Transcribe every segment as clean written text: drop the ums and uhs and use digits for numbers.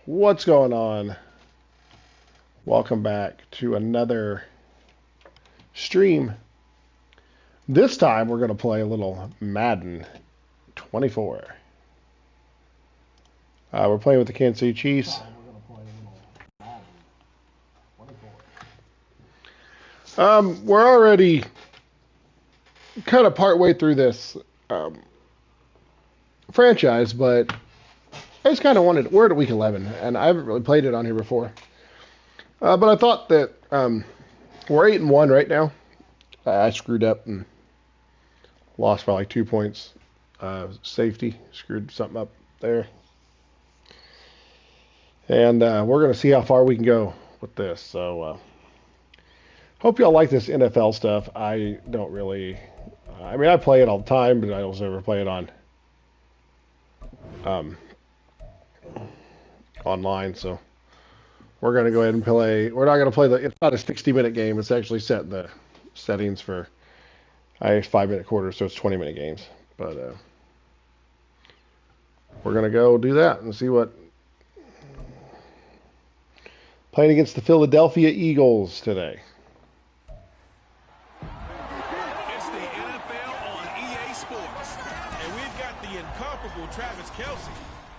What's going on? Welcome back to another stream. This time we're going to play a little Madden 24. We're playing with the Kansas City Chiefs. We're already kind of partway through this franchise, but I just kind of wanted, we're at week 11, and I haven't really played it on here before. But I thought that we're 8-1 right now. I screwed up and lost by like 2 points. Safety screwed something up there. And we're going to see how far we can go with this. So hope y'all like this NFL stuff. I don't really, I mean, I play it all the time, but I don't ever play it on online. So we're going to go ahead and play. We're not going to play it's not a 60-minute game. It's actually set in the settings for 5-minute quarters, so it's 20-minute games. But we're going to go do that and see what. Playing against the Philadelphia Eagles today. It's the NFL on EA Sports, and we've got the incomparable Travis Kelce,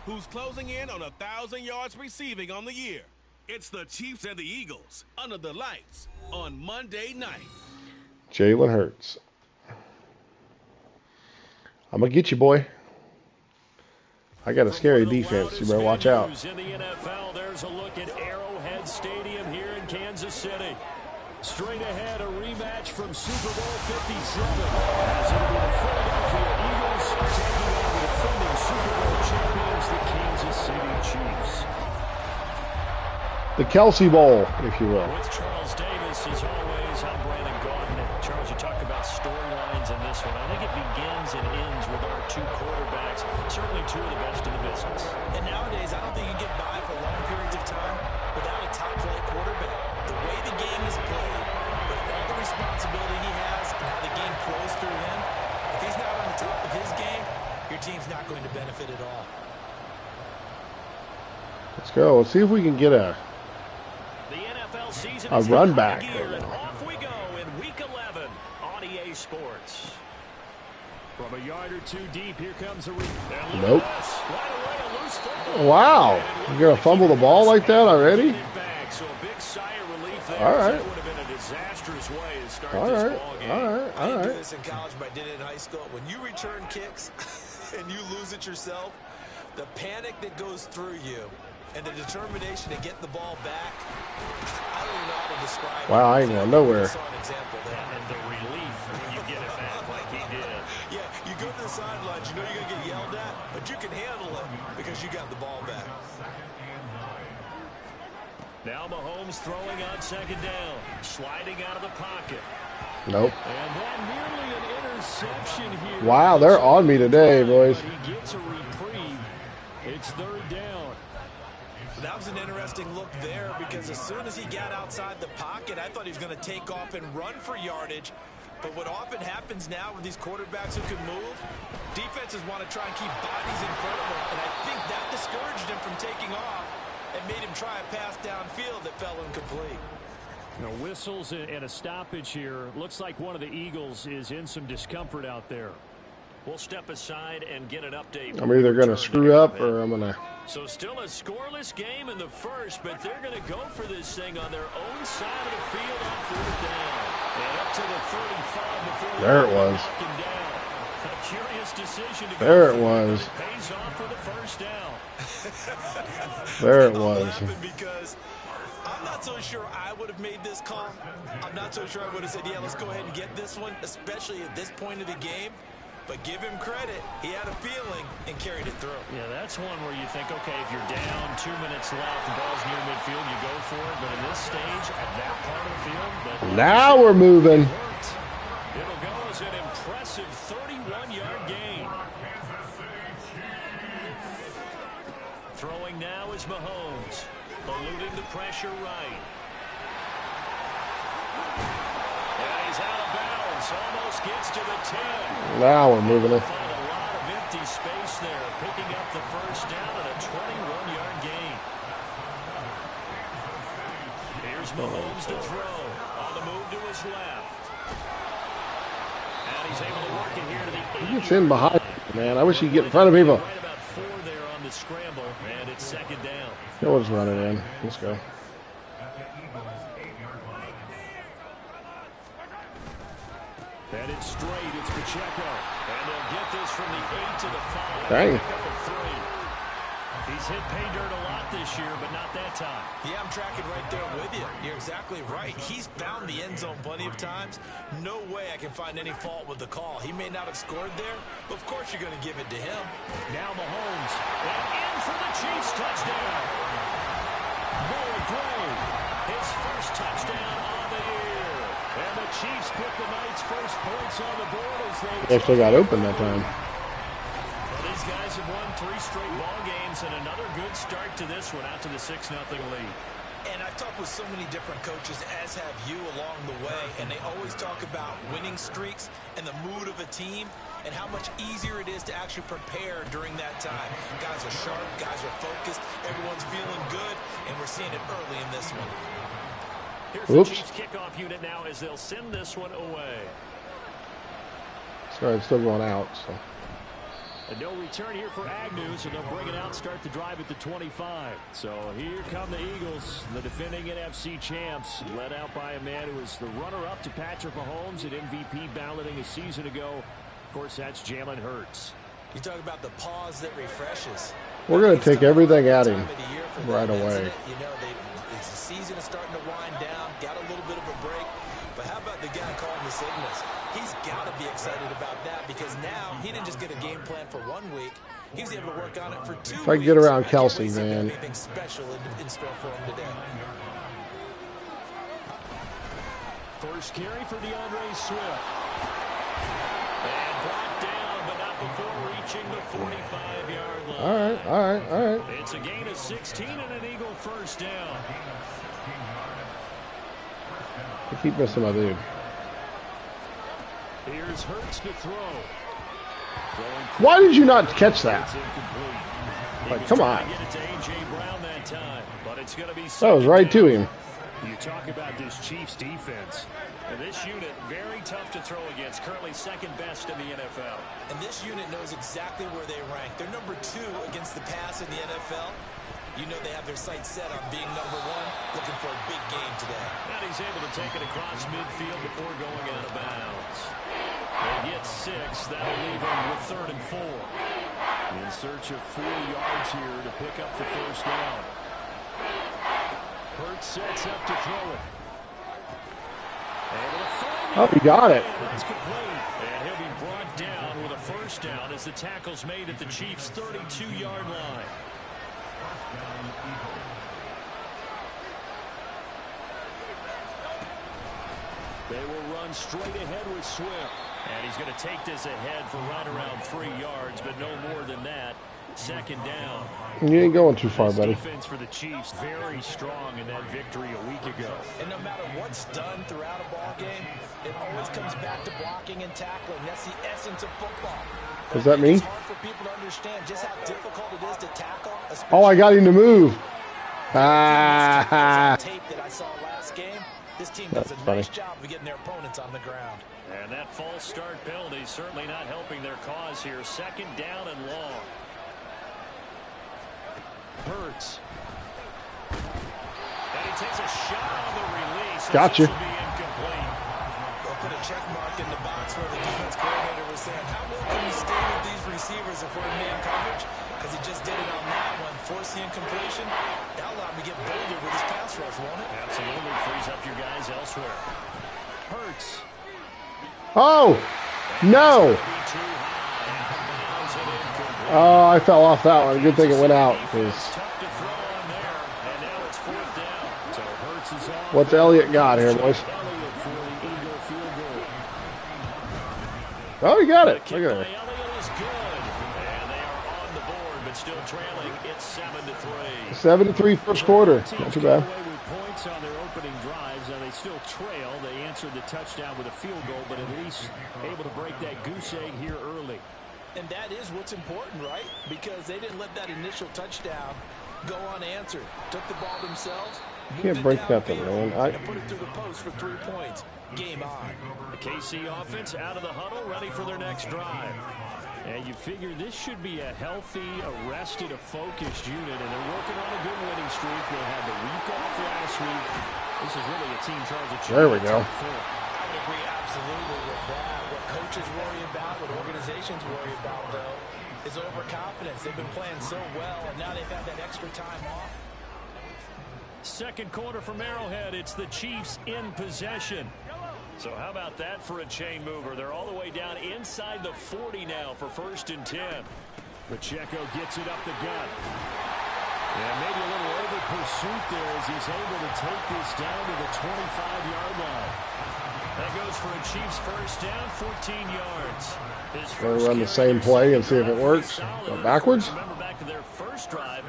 who's closing in on 1,000 yards receiving on the year. It's the Chiefs and the Eagles under the lights on Monday night. Jalen Hurts. I'm going to get you, boy. I got a scary defense. You better watch out. In the NFL, there's a look at Arrowhead Stadium here in Kansas City. Straight ahead, a rematch from Super Bowl 57. As it'll be the Philadelphia Eagles taking on the defending Super Bowl champions, the Kansas City Chiefs. The Kelce Bowl, if you will. With Charles Davis, as always, I'm Brandon Gaudin. Charles, you talk about storylines in this one. I think it begins and ends with our two quarterbacks, certainly two of the best in the business. And nowadays, I don't think you can get by for long periods of time without a top-flight quarterback. The way the game is played, with all the responsibility he has and how the game flows through him, if he's not on the top of his game, your team's not going to benefit at all. Let's go. Let's see if we can get a run back. Off we go in week 11 on EA Sports. From a yard or two deep, here comes a nope. Wow. You're going to fumble the ball like that already? All right. All right. I didn't do this in college, but I did it in high school. When you return kicks and you lose it yourself, the panic that goes through you and the determination to get the ball back, I don't know how to describe it. Wow, I ain't going nowhere. And the relief when you get it back like he did. Yeah, you go to the sidelines, you know you're going to get yelled at, but you can handle it because you got the ball back. Now Mahomes throwing on second down, sliding out of the pocket. Nope. And that nearly an interception here. Wow, they're on me today, boys. He gets a reprieve. It's third down. That was an interesting look there because as soon as he got outside the pocket, I thought he was going to take off and run for yardage. But what often happens now with these quarterbacks who can move, defenses want to try and keep bodies in front of them. And I think that discouraged him from taking off and made him try a pass downfield that fell incomplete. Now whistles and a stoppage here. Looks like one of the Eagles is in some discomfort out there. We'll step aside and get an update. I'm either going to screw up or I'm going to. So still a scoreless game in the first, but they're going to go for this thing on their own side of the field on fourth down. And up to the 35 before there it was. A curious decision to there go it was. It pays off for the first down. There it was. Because I'm not so sure I would have made this call. I'm not so sure I would have said, yeah, let's go ahead and get this one, especially at this point of the game. But give him credit. He had a feeling and carried it through. Yeah, that's one where you think, okay, if you're down 2 minutes left, the ball's near midfield, you go for it. But in this stage, at that part of the field, now we're moving. It'll go as an impressive 31-yard gain. Throwing now is Mahomes, eluding the pressure right. And he's out of bounds. Almost gets to the 10. Now we're moving it. Find a lot of empty space there, picking up the first down and a 21-yard gain. Here's Mahomes to throw. On the move to his left. And he's able to work it here to the 8. He gets in behind, man. I wish he'd get in front of people. Right about 4 there on the scramble, and it's 2nd down. No one's running in. Let's go. And it's straight. It's Pacheco. And they'll get this from the 8 to the 5. Dang. Pick up a 3. He's hit pay dirt a lot this year, but not that time. Yeah, I'm tracking right there with you. You're exactly right. He's found the end zone plenty of times. No way I can find any fault with the call. He may not have scored there, but of course you're going to give it to him. Now Mahomes. And in for the Chiefs touchdown. Noah Gray. His first touchdown on the year. And the Chiefs put the night's first points on the board as They actually got open that time. Well, these guys have won 3 straight ball games, and another good start to this one, out to the 6-0 lead. And I've talked with so many different coaches, as have you along the way, and they always talk about winning streaks and the mood of a team and how much easier it is to actually prepare during that time. Guys are sharp, guys are focused, everyone's feeling good, and we're seeing it early in this one. Here's the Chiefs kickoff unit now as they'll send this one away. Sorry, it's still going out, so. And no return here for Agnew, so they'll bring it out, start the drive at the 25. So here come the Eagles, the defending NFC champs, led out by a man who was the runner-up to Patrick Mahomes at MVP balloting a season ago. Of course, that's Jalen Hurts. You talk about the pause that refreshes. We're going to take everything at him right away. You know, the season is starting to wind down, got a little bit of a break. But how about the guy calling the signals? He's got to be excited about that because now he didn't just get a game plan for 1 week. He was able to work on it for 2 weeks. If I can get around Kelsey, man. Anything special in store for him today. First carry for DeAndre Swift. And brought down, but not before reaching the 45-yard line. All right. It's a gain of 16 and an Eagle first down. I keep missing my dude. Here's Hurts to throw. Why did you not catch that? Like, come on. That was right to him. You talk about this Chiefs defense. And this unit, very tough to throw against. Currently 2nd best in the NFL. And this unit knows exactly where they rank. They're number 2 against the pass in the NFL. You know they have their sights set on being number 1, looking for a big game today. And he's able to take it across midfield before going out of bounds. They get 6. That'll leave them with 3rd and 4. In search of 4 yards here to pick up the first down. Hurts sets up to throw it. Oh, he got it. That's complete. And he'll be brought down with a first down as the tackle's made at the Chiefs' 32-yard line. They will run straight ahead with Swift. And he's going to take this ahead for right around 3 yards, but no more than that. 2nd down. You ain't going too far, buddy. Defense for the Chiefs very strong in that victory a week ago. And no matter what's done throughout a ball game, it always comes back to blocking and tackling. That's the essence of football. Does that mean? It's hard for people to understand just how difficult it is to tackle. Oh, I got him to move. Tape that I saw last game. This team does a nice job of getting their opponents on the ground. And that false start penalty certainly not helping their cause here. 2nd down and long. Hurts. And he takes a shot on the release. Gotcha. This will be incomplete. They'll put a check mark in the box where the defense coordinator was saying, how well can we stay with these receivers if we're in man coverage? Because he just did it on that one, forcing incompletion. That'll allow him to get bolder with his pass rush, won't it? Absolutely. Frees up your guys elsewhere. Hurts. Oh, no. Oh, I fell off that one. Good thing it went out. What's Elliott got here, boys? Oh, he got it. Look at it. 7-3 first quarter. Not too bad. Points on their opening drives. Now they still trail. They answered the touchdown with a field goal, but at least able to break that goose egg here early. And that is what's important, right? Because they didn't let that initial touchdown go unanswered. Took the ball themselves, Can't break nothing, man. And put it through the post for 3 points. Game on. The KC offense out of the huddle, ready for their next drive. And you figure this should be a healthy, arrested, a focused unit, and they're working on a good winning streak. They had the week off last week. This is really a team Charles achieved. There we go. I would agree absolutely with that. What coaches worry about, what organizations worry about, though, is overconfidence. They've been playing so well, and now they've had that extra time off. Second quarter from Arrowhead. It's the Chiefs in possession. So how about that for a chain mover? They're all the way down inside the 40 now for 1st and 10. Pacheco gets it up the gut. And maybe a little over pursuit there as he's able to take this down to the 25-yard line. That goes for a Chiefs first down, 14 yards. We'll run the same play and see if it works. Go backwards. Remember back to their first drive,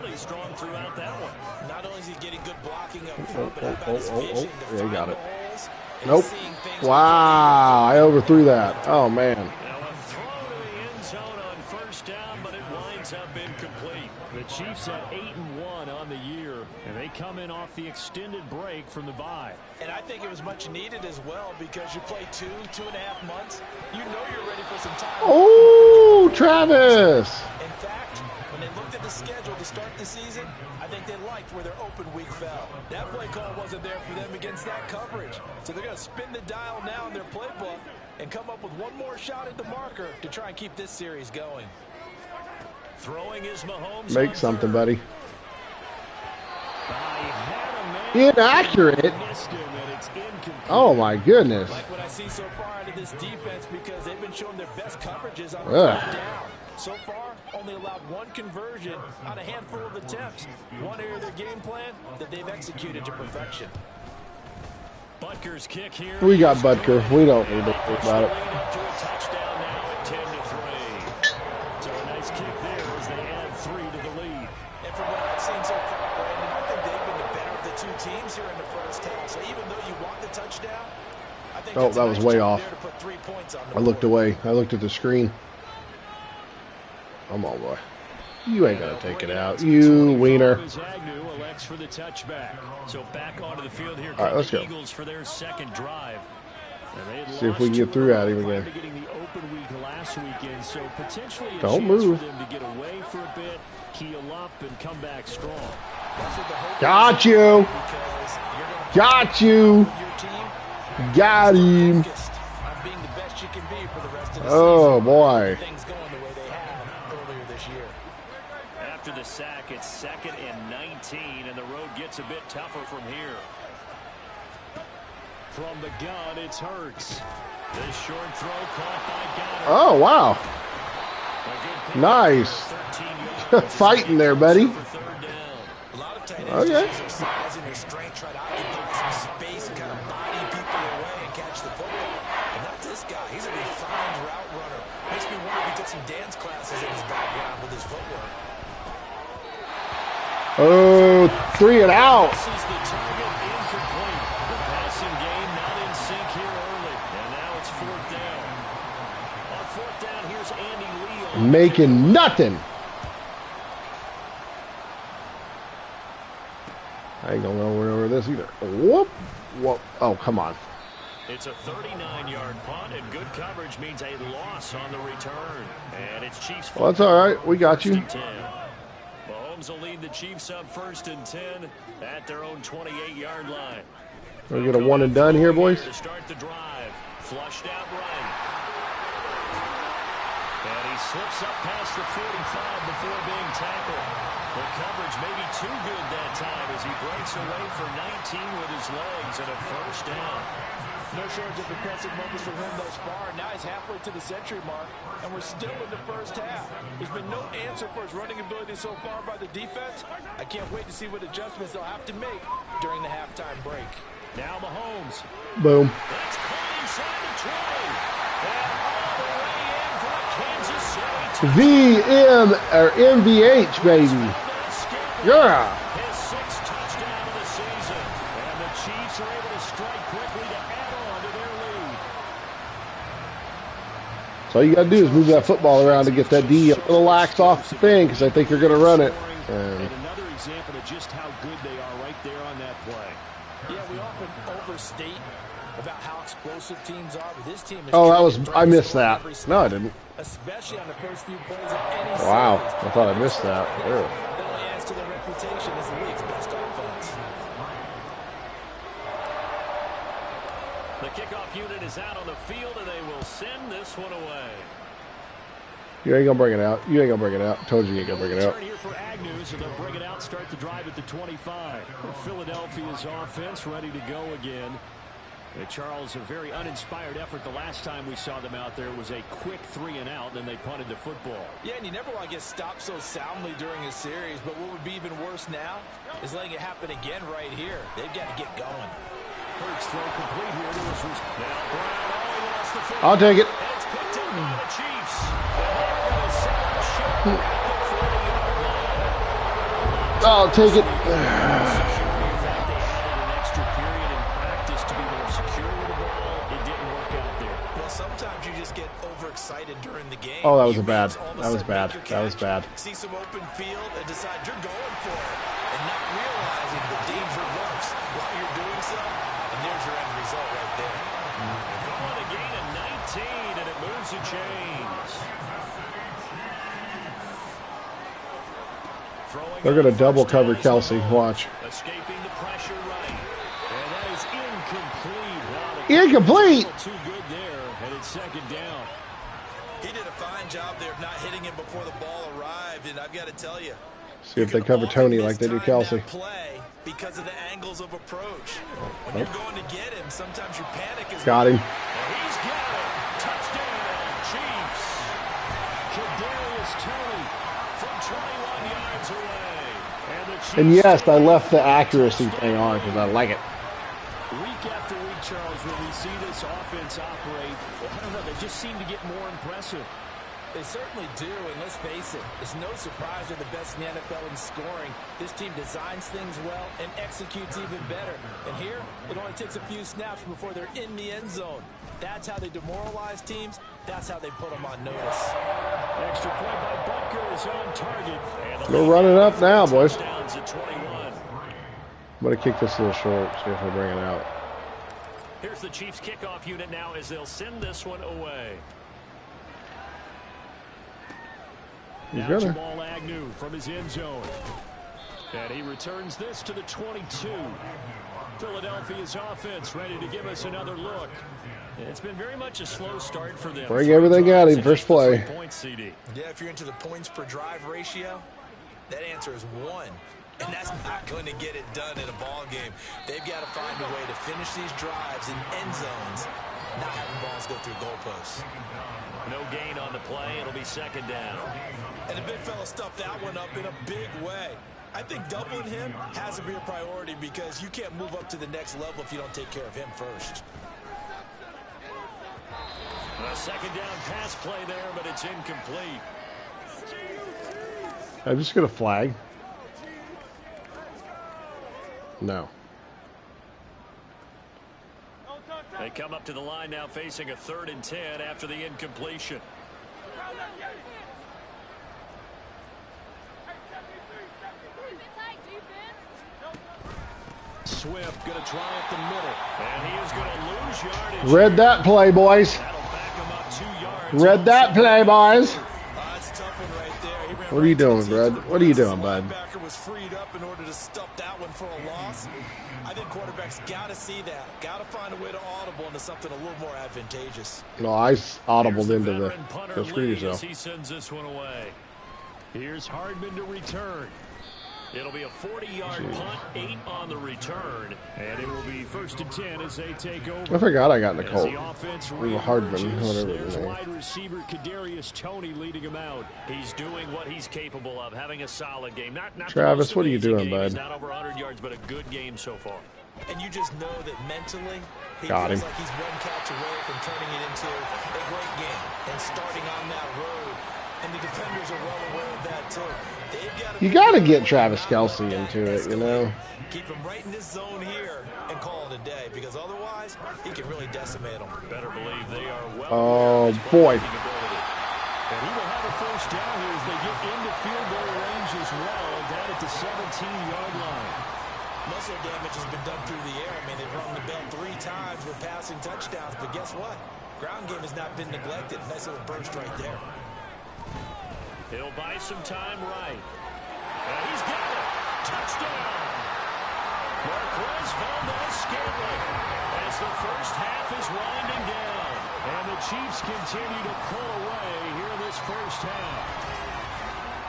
really strong throughout that one. Not only is he getting good blocking up front, but how about his vision to Yeah, he got find it. holes, and Nope. seeing things Wow, I overthrew that. Oh, man. Now a throw to the end zone on first down, but it winds up incomplete. The Chiefs at 8-1 on the year, and they come in off the extended break from the bye. And I think it was much needed as well because you play 2.5 months. You know you're ready for some time. Oh, Travis. In fact, when they looked at the schedule to start the season, I think they liked where their open week fell. That play call wasn't there for them against that coverage. So they're going to spin the dial now in their playbook and come up with one more shot at the marker to try and keep this series going. Throwing is Mahomes. Make something, third. buddy. Inaccurate. Inaccurate. Oh, my goodness. Like what I see so far out of this defense because they've been showing their best coverages on Ugh. third down. So far, only allowed one conversion on a handful of attempts. One area of their game plan that they've executed to perfection. Butker's kick here. We got Butker. We don't need to think about it. Up to a touchdown now at 10-3. So a nice kick there as they add 3 to the lead. And from what I've seen so far, Brandon, I think they've been the better of the two teams here in the first half. So even though you want the touchdown, I think Oh, it's a that was nice way job off. there to put 3 points on the I looked board. away. I looked at the screen. Come on, boy. You ain't going to take it out. You wiener. Agnew elects for the touchback. So back onto the field here All right, come let's the go. Eagles for their second drive. And they had See if we can lost get through at him prior again. to getting the open week last weekend, so potentially a Don't chance move. for them to get away for a bit, keel up, and come back strong. That's what the hope Got is, you. because you're gonna Got you. with your team. Got him. Focused on being the best you can be for the rest of the Oh, season. boy. Things going the way they have earlier this year. After the sack, it's 2nd and 19, and the road gets a bit tougher from here. From the gun, it's Hurts. This short throw caught by Goddard. Oh, wow. A good pick Nice. for 13 yards. Fighting there, buddy. For third down. A lot of tight ends Okay. use their size and their strength, try to occupy some space and kind of body people away and catch the football. And not this guy. He's a refined route runner. Makes me wonder if he took some dance classes in his background with his footwork. Oh, 3 and out. This is the target incomplete. The passing game not in sync here early. And now it's 4th down. On 4th down, here's Andy Lee. on Making nothing. I ain't going to go over this either. Whoop. Whoop. Oh, come on. It's a 39-yard punt, and good coverage means a loss on the return. And it's Chiefs. Well, that's all right. We got you. 10. Mahomes will lead the Chiefs up 1st and 10 at their own 28-yard line. We'll get a one and done here, boys. To start the drive, flushed out right. And he slips up past the 45 before being tackled. The coverage may be too good that time as he breaks away for 19 with his legs and a first down. No shortage of impressive moments for him thus far. Now he's halfway to the century mark, and we're still in the first half. There's been no answer for his running ability so far by the defense. I can't wait to see what adjustments they'll have to make during the halftime break. Now Mahomes. Boom. That's caught inside the 20. And all the way in for a Kansas City VM or MVH, baby. touchdown. Yeah. His 6th touchdown of the season. And the Chiefs are able to strike quickly to add on to their lead. So all you got to do is move that football around to get that D a little lax off the thing because I think you're going to run it. And another example at just how good they are right there on that play. Yeah, we often overstate about how explosive teams are, but this team is I missed that. No, I didn't. Especially on the first few plays of any Wow, series. I thought I missed that. It only adds to their reputation as the league's best offense. The kickoff unit is out on the field, and they will send this one away. You ain't gonna bring it out. You ain't gonna bring it out. Told you you ain't gonna bring it out. Turn here for Agnew, so they'll bring it out, start the drive at the 25. Philadelphia's offense ready to go again. Charles, a very uninspired effort the last time we saw them out there. It was a quick 3-and-out, then they punted the football. Yeah, and you never want to get stopped so soundly during a series, but what would be even worse now is letting it happen again right here. They've got to get going. Hurts throw complete here to his now Brown. Oh, he lost the football. I'll take it. And it's picked up by the Chiefs. And I'll take it. Sometimes you just get overexcited during the game. Oh, that was bad. That was bad. That was bad. See some open field and decide you're going for it and not realizing the danger lurks while you're doing so. And there's your end result right there. Going a gain of 19, and it moves the chains. They're going to double cover Kelsey. Watch. Escaping the pressure right. And that is incomplete. Incomplete. Too good there, and it's second down. He did a fine job there of not hitting him before the ball arrived, and I've got to tell you. See if they cover Tony like they do Kelsey. Play because of the angles of approach. When you're going to get him, sometimes your panic is. Got him. He's got it. Touchdown, Chiefs. Kadarius Toney from 21 yards away. And yes, I left the accuracy thing on because I like it. Week after week, Charles, when we see this offense operate, I don't know, they just seem to get more impressive. They certainly do, and let's face it, it's no surprise they're the best in the NFL in scoring. This team designs things well and executes even better. And here, it only takes a few snaps before they're in the end zone. That's how they demoralize teams. That's how they put them on notice. Extra point by Butker is on target. We're running up now, boys. Touchdowns at 21. I'm going to kick this a little short, see if I bring it out. Here's the Chiefs kickoff unit now as they'll send this one away. He's Now Jamal Agnew from his end zone. And he returns this to the 22. Philadelphia's offense ready to give us another look. It's been very much a slow start for them. Bring everything out in first play. Yeah, if you're into the points per drive ratio, that answer is 1. And that's not going to get it done in a ball game. They've got to find a way to finish these drives in end zones, not having balls go through goalposts. No gain on the play. It'll be second down. And the big fella stuffed that one up in a big way. I think doubling him has to be a priority because you can't move up to the next level if you don't take care of him first. A second down pass play there, but it's incomplete. I'm just going to flag. No. They come up to the line now facing a 3rd and 10 after the incompletion. Swift going to try up the middle. And he is going to lose yardage. Read that play, boys. That'll back him up 2 yards. Read that play, boys. That's a tough one right there. He ran What are you doing, bud? What are you doing, bud? Linebacker was freed up in order to stop that one for a loss. I think quarterbacks got to see that. Got to find a way to audible into something a little more advantageous. No, I audibled into the. Punter Go screw yourself. He sends this one away. Here's Hardman to return. It'll be a 40-yard punt, 8 on the return, and it will be 1st and 10 as they take over. I forgot I got Nicole. Or Hardman, whatever There's his name. wide receiver Kadarius Toney leading him out. He's doing what he's capable of, having a solid game. Not Travis, the most what are you amazing doing, game. bud? He's not over 100 yards, but a good game so far. And you just know that mentally, he Got feels him. like he's one catch away from turning it into a great game and starting on that road. And the defenders are well aware of that, too. You got to get Travis Kelsey into it, you know. Keep him right in this zone here and call it a day, because otherwise, he can really decimate them. Better believe they are well. Oh, boy. And he will have a first down here as they get into field goal range as well, down at the 17-yard line. Muscle damage has been done through the air. I mean, they've rung the bell 3 times with passing touchdowns, but guess what? Ground game has not been neglected. Nice little burst right there. He'll buy some time right. And he's got it. Touchdown. Marquez Valdez-Scantling as the first half is winding down. And the Chiefs continue to pull away here in this first half.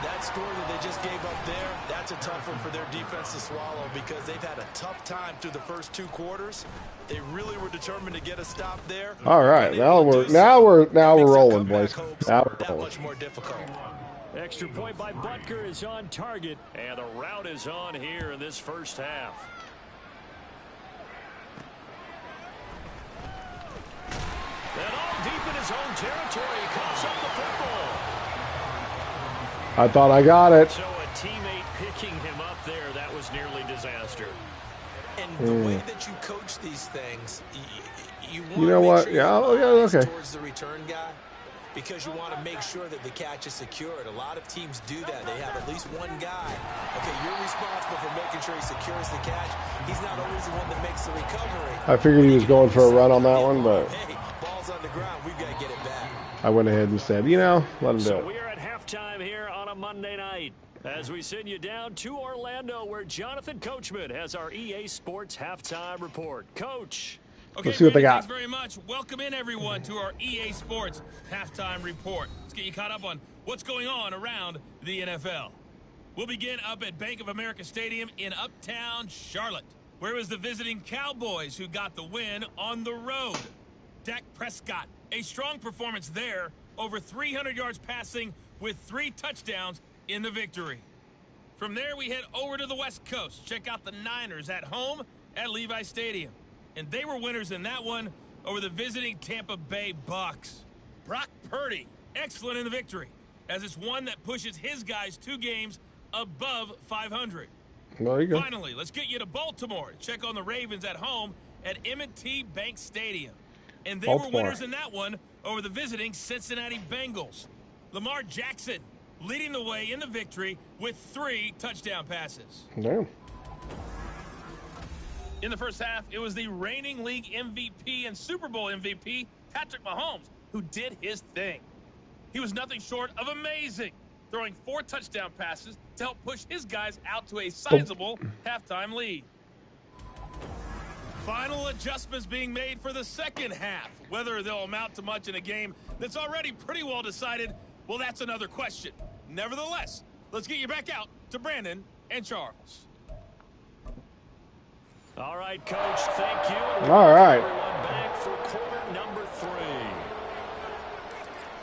That score that they just gave up there, that's a tough one for their defense to swallow because they've had a tough time through the first 2 quarters. They really were determined to get a stop there. All right, now we're rolling, boys. Now we're that rolling. much more difficult. Extra point by Butker is on target, and the route is on here in this first half. And all deep in his own territory, he coughs up the football. I thought I got it. So a teammate picking him up there, that was nearly disaster. And the way that you coach these things, you want You know to make what? sure Yeah, you're okay. towards the return guy because you want to make sure that the catch is secured. A lot of teams do that. They have at least one guy. Okay, you're responsible for making sure he secures the catch. He's not always the one that makes the recovery. I figured he was going for a run on that one, but Hey, ball's on the ground. We've got to get it back. I went ahead and said, you know, let him do So it. we are at halftime here on a Monday night as we send you down to Orlando where Jonathan Coachman has our EA Sports halftime report. Coach. Okay, Let's see what they got. Thanks very much. Welcome in, everyone, to our EA Sports halftime report. Let's get you caught up on what's going on around the NFL. We'll begin up at Bank of America Stadium in Uptown Charlotte, where it was the visiting Cowboys who got the win on the road. Dak Prescott, a strong performance there, over 300 yards passing with 3 touchdowns in the victory. From there, we head over to the West Coast. Check out the Niners at home at Levi Stadium. And they were winners in that one over the visiting Tampa Bay Bucks. Brock Purdy, excellent in the victory, as it's one that pushes his guys 2 games above 500. There you go. Finally, let's get you to Baltimore. Check on the Ravens at home at M&T Bank Stadium. And they were winners in that one over the visiting Cincinnati Bengals. Lamar Jackson leading the way in the victory with 3 touchdown passes. Damn. In the first half, it was the reigning league MVP and Super Bowl MVP, Patrick Mahomes, who did his thing. He was nothing short of amazing, throwing 4 touchdown passes to help push his guys out to a sizable halftime lead. Final adjustments being made for the second half. Whether they'll amount to much in a game that's already pretty well decided, well, that's another question. Nevertheless, let's get you back out to Brandon and Charles. All right, Coach, thank you. All right. Everyone back for quarter number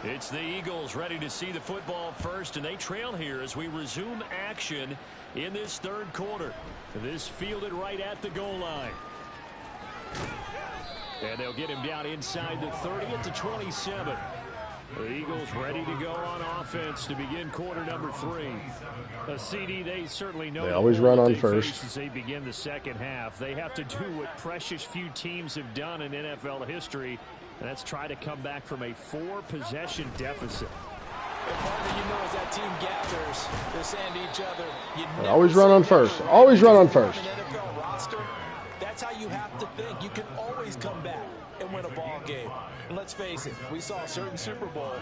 3. It's the Eagles ready to see the football first, and they trail here as we resume action in this third quarter. This fielded right at the goal line. And they'll get him down inside the 30 at the 27. The Eagles ready to go on offense to begin quarter number 3. A CD, they certainly know. They always run on first. As they begin the second half, they have to do what precious few teams have done in NFL history, and that's try to come back from a 4-possession deficit. Partner, you know, as that team gathers, they're saying to each other, They always run on first. Always run on first. An NFL roster, that's how you have to think. You can always come back and win a ball game. And let's face it, we saw a certain Super Bowl,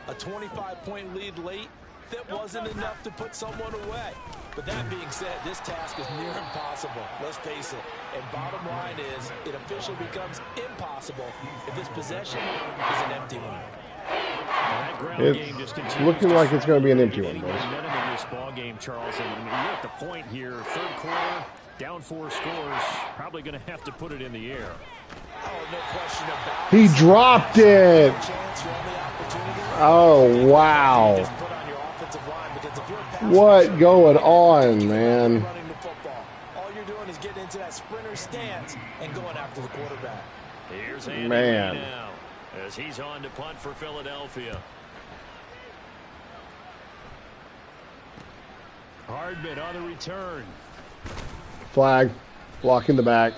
a 25-point lead late, that wasn't enough to put someone away. But that being said, this task is near impossible. Let's face it. And bottom line is, it officially becomes impossible if this possession is an empty one. It's looking like it's going to be an empty one, boys. Momentum in this ball game, Charles, and you're at the point here, third quarter, down 4 scores, probably going to have to put it in the air. Oh, no question about He dropped it. Oh, wow. What going on, man? All you're doing is getting into that sprinter stance and going after the quarterback. Here's Andy Man. now as he's on to punt for Philadelphia. Hardman on the return. Flag. Block in the back.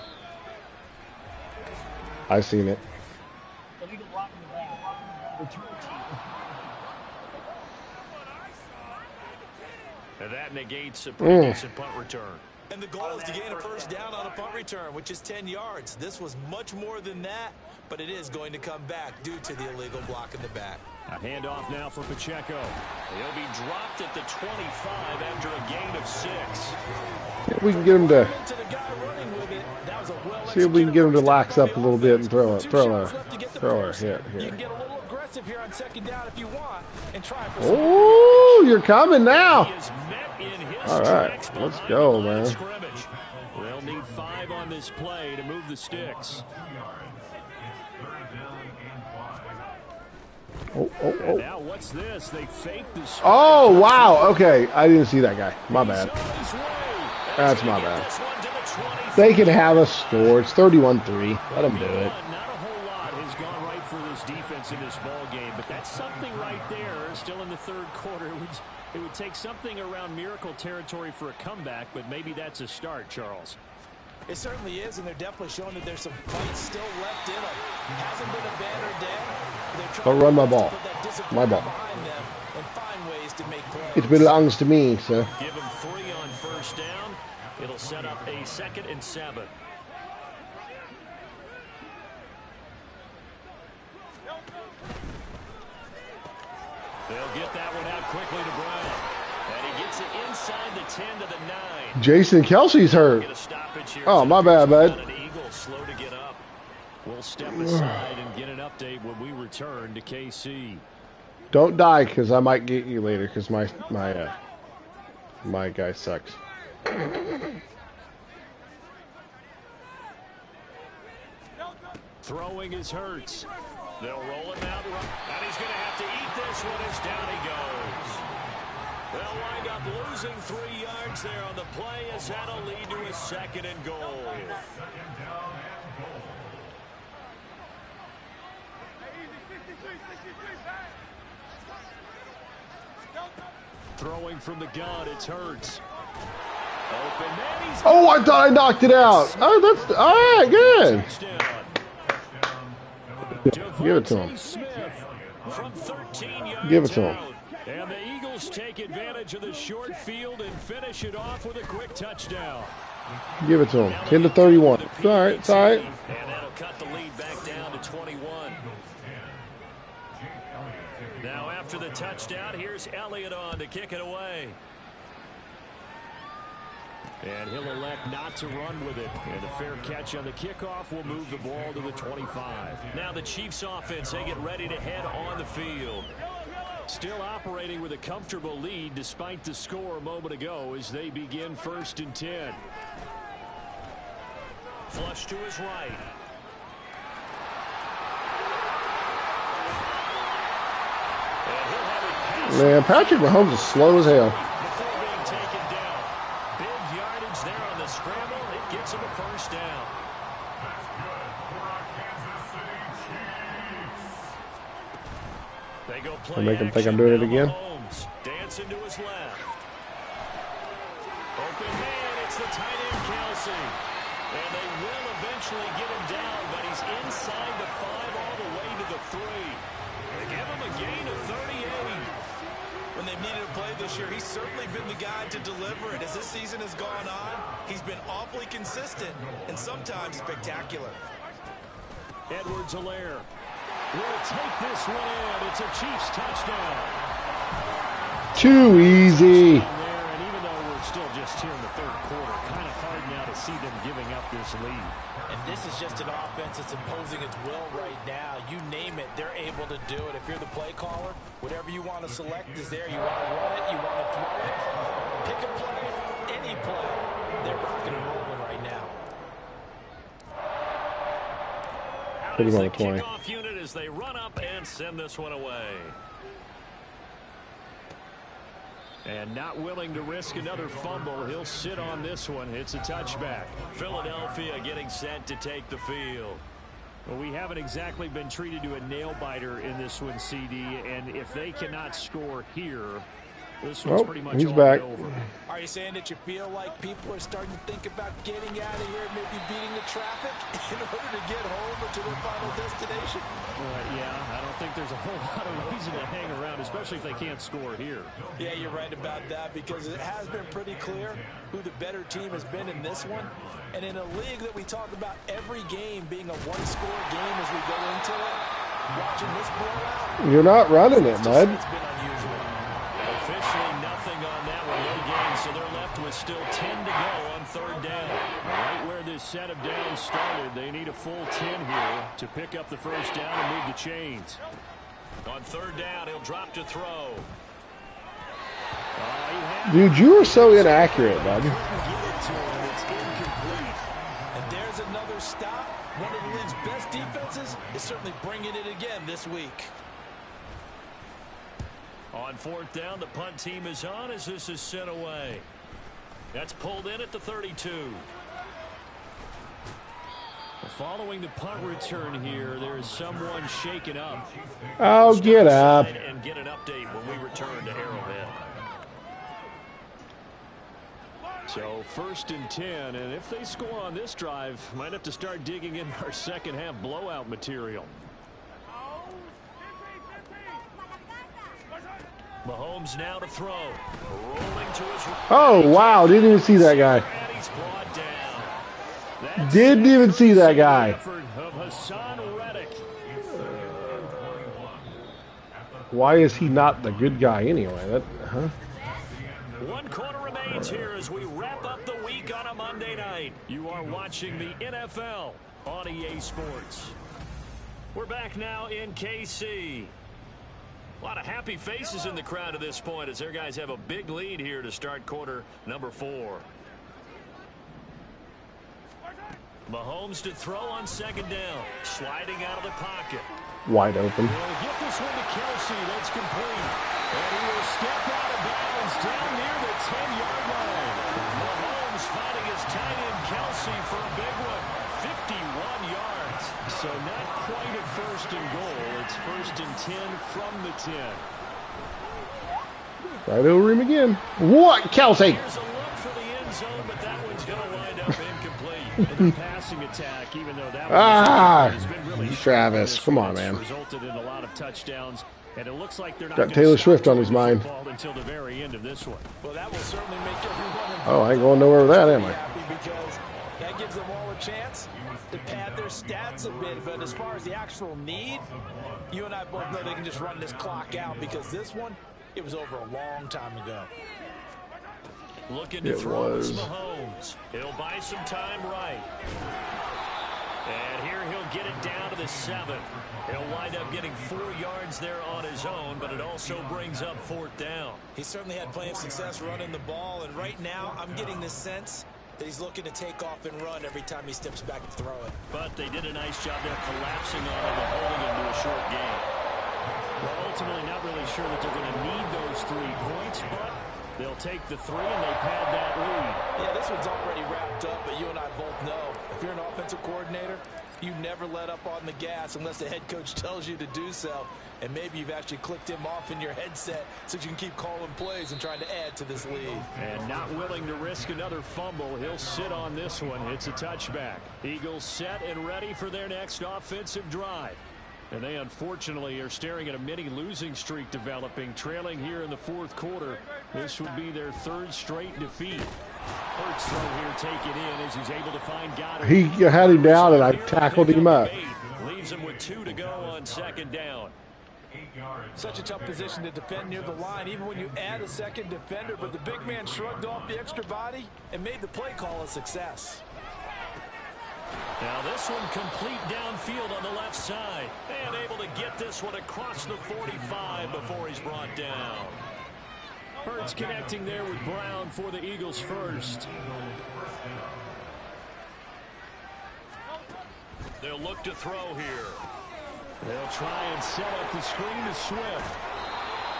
I seen it. That negates a pretty decent punt return. And the goal is to gain a first down on a punt return, which is 10 yards. This was much more than that, but it is going to come back due to the illegal block in the back. A handoff now for Pacheco. He'll be dropped at the 25 after a gain of 6. We can get him to see if we can get him to lax up a little bit and throw a hit here. You can get a little aggressive here on second down if you want and try for Oh, you're coming now. All right, let's go, man. They'll need 5 on this play to move the sticks. Oh. Now what's this? They faked the Oh, wow. Okay, I didn't see that guy. My bad. That's my bad. They can have a score. It's 31-3. Let them do it. Not a whole lot has gone right for this defense in this ball game, but that's something right there. Still in the third quarter. It would take something around miracle territory for a comeback, but maybe that's a start, Charles. It certainly is, and they're definitely showing that there's some fight still left in them. Hasn't been a banner day. Don't run my ball. My ball. And find ways to make plays. It belongs to me, so. Give him 3 on first down. It'll set up a 2nd and 7. They'll get that one out quickly to Brown. And he gets it inside the 10 to the 9. Jason Kelsey's hurt. Oh, my bad, bud. Slow to get up. We'll step aside and get an update when we return to KC. Don't die, because I might get you later, because my guy sucks. Throwing is Hurts. They'll roll him out, and he's going to have to eat this one as down he goes. They'll wind up losing 3 yards there on the play as that'll lead to a 2nd and goal. Throwing from the gun, it's Hurts. Open man, he's Oh, I thought I knocked it out. Oh, that's all right. Good. Give it to him. Give it to him. And the Eagles take advantage of the short field and finish it off with a quick touchdown. Give it to him. 10-31. It's all right. It's all right. And that'll cut the lead back down to 21. Now after the touchdown, here's Elliott on to kick it away. And he'll elect not to run with it. And a fair catch on the kickoff will move the ball to the 25. Now the Chiefs offense, they get ready to head on the field. Still operating with a comfortable lead despite the score a moment ago as they begin 1st and 10. Flush to his right. Man, Patrick Mahomes is slow as hell. Before being taken down. Big yardage there on the scramble. It gets him a first down. They go play I'll make him think action I'm doing it now. again. Mahomes dancing to his left. Open man, it's the tight end Kelsey. And they will eventually get him down, but he's inside the 5 all the way to the 3. They give him a gain of 38. When they've needed a play this year, he's certainly been the guy to deliver it. As this season has gone on, he's been awfully consistent and sometimes spectacular. Edwards-Helaire will take this one in. It's a Chiefs touchdown. Too easy. And even though we're still just here in the third quarter, kind of hard now to see them giving up this lead. And this is just an offense that's imposing its will right now. You name it, they're able to do it. If you're the play caller, whatever you want to select is there. You want to run it, you want to throw it. Pick a play, any play. They're rocking and rolling right now. Put him on the The 20. kickoff unit as they run up and send this one away. And not willing to risk another fumble, he'll sit on this one. It's a touchback. Philadelphia getting set to take the field. Well, we haven't exactly been treated to a nail-biter in this one, CD, and if they cannot score here, This one's Oh, pretty much he's all back. over. Are you saying that you feel like people are starting to think about getting out of here, maybe beating the traffic in order to get home or to their final destination? Yeah, I don't think there's a whole lot of reason to hang around, especially if they can't score here. Yeah, you're right about that, because it has been pretty clear who the better team has been in this one. And in a league that we talk about every game being a one-score game as we go into it, watching this blowout, You're not running it, bud. it's been unusual. Officially nothing on that one, no gain, so they're left with still 10 to go on third down. Right where this set of downs started, they need a full 10 here to pick up the first down and move the chains. On third down, he'll drop to throw. Dude, you are so inaccurate, bud. And there's another stop. One of the league's best defenses is certainly bringing it again this week. On fourth down, the punt team is on as this is sent away. That's pulled in at the 32. Following the punt return here, there is someone shaken up. Oh, get up. And get an update when we return to Arrowhead. So first and 10, and if they score on this drive, might have to start digging in our second half blowout material. Mahomes now to throw. Rolling to his right. Oh, wow. Didn't even see that guy. And he's brought down. That's Didn't even see that guy. effort of Hassan Reddick. Why is he not the good guy anyway? Huh? 1 quarter remains here as we wrap up the week on a Monday night. You are watching the NFL on EA Sports. We're back now in KC. A lot of happy faces in the crowd at this point as their guys have a big lead here to start quarter number 4. Mahomes to throw on second down. Sliding out of the pocket. Wide open. He'll get this one to Kelsey. That's complete. And he will step out of bounds down near the 10-yard line. Mahomes finding his tight end Kelsey for a big one. 51 yards. So not quite a first and goal. It's first and 10 from the 10. Right over him again. What? Kelsey! Here's a look for the end zone, but that one's going to wind up incomplete. And the passing attack, even though that one has been really Travis, come on, man. Resulted in a lot of touchdowns, and it looks like they're not Got Taylor Swift on his mind mind. until the very end of this one. Well, that will certainly make everyone Oh, I ain't going nowhere with that, am I? happy, because that gives them all a chance to pad their stats a bit. But as far as the actual need, you and I both know they can just run this clock out, because this one, it was over a long time ago. Looking to throw is Mahomes. He'll buy some time right. And here he'll get it down to the 7. He'll wind up getting 4 yards there on his own, but it also brings up fourth down. He certainly had plenty of success running the ball, and right now I'm getting the sense that he's looking to take off and run every time he steps back to throw it. But they did a nice job there collapsing on him and holding him to a short game. Well, ultimately not really sure that they're going to need those 3 points, but they'll take the 3 and they pad that lead. Yeah, this one's already wrapped up, but you and I both know if you're an offensive coordinator, you never let up on the gas unless the head coach tells you to do so. And maybe you've actually clicked him off in your headset so you can keep calling plays and trying to add to this lead. And not willing to risk another fumble, he'll sit on this one. It's a touchback. Eagles set and ready for their next offensive drive. And they unfortunately are staring at a mini losing streak developing, trailing here in the fourth quarter. This would be their 3rd straight defeat. Hurts throw here, take it in as he's able to find Goddard. He had him down and I tackled him up. Leaves him with 2 to go on second down. Such a tough position to defend near the line, even when you add a second defender, but the big man shrugged off the extra body and made the play call a success. Now this one complete downfield on the left side. And able to get this one across the 45 before he's brought down. Hurts connecting there with Brown for the Eagles first. They'll look to throw here. They'll try and set up the screen to Swift.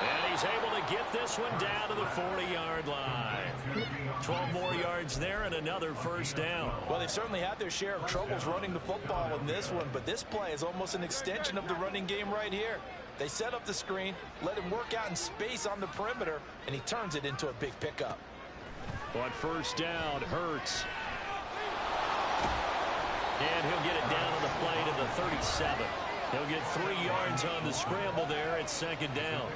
And he's able to get this one down to the 40-yard line. 12 more yards there and another first down. Well, they've certainly had their share of troubles running the football in this one, but this play is almost an extension of the running game right here. They set up the screen, let him work out in space on the perimeter, and he turns it into a big pickup. On first down, Hurts. And he'll get it down on the play to the 37. He'll get 3 yards on the scramble there at second down.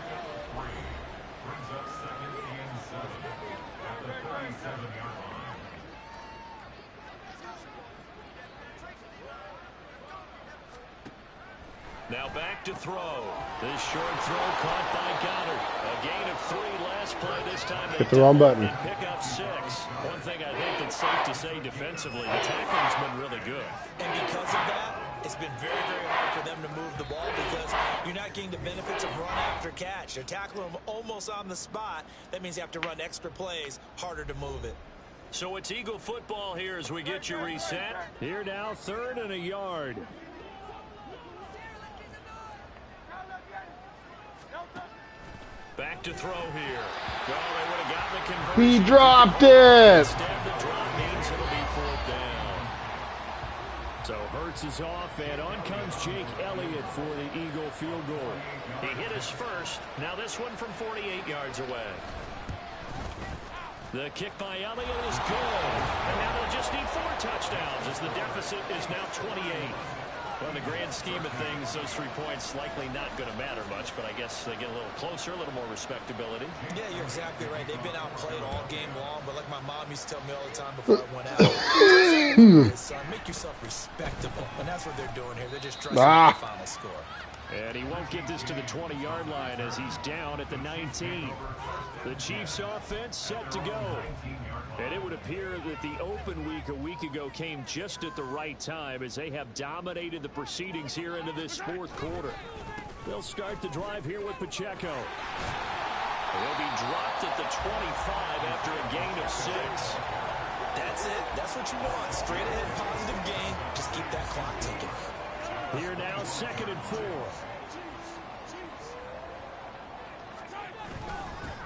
Now back to throw. This short throw caught by Goddard. A gain of 3 last play. This time they hit the wrong button. Pick up 6. One thing I think that's safe to say defensively, the tackling's been really good. And because of that, it's been very, very hard for them to move the ball because you're not getting the benefits of run after catch. They're tackling them almost on the spot. That means you have to run extra plays, harder to move it. So it's Eagle football here as we get you reset. Here now, 3rd and a yard. Back to throw here. Well, they would have gotten the conversion. He dropped it. Instead, the drop means it'll be 4th down. So Hurts is off, and on comes Jake Elliott for the Eagle field goal. He hit his first. Now this one from 48 yards away. The kick by Elliott is good. And now they'll just need 4 touchdowns as the deficit is now 28. Well, in the grand scheme of things, those 3 points likely not going to matter much, but I guess they get a little closer, a little more respectability. Yeah, you're exactly right. They've been outplayed all game long, but like my mom used to tell me all the time before I went out, son, make yourself respectable. And that's what they're doing here. They're just trusting the final score. And he won't get this to the 20-yard line as he's down at the 19. The Chiefs offense set to go. And it would appear that the open week a week ago came just at the right time as they have dominated the proceedings here into this 4th quarter. They'll start the drive here with Pacheco. He'll be dropped at the 25 after a gain of 6. That's it. That's what you want. Straight ahead positive gain. Just keep that clock ticking. Here now, 2nd and 4.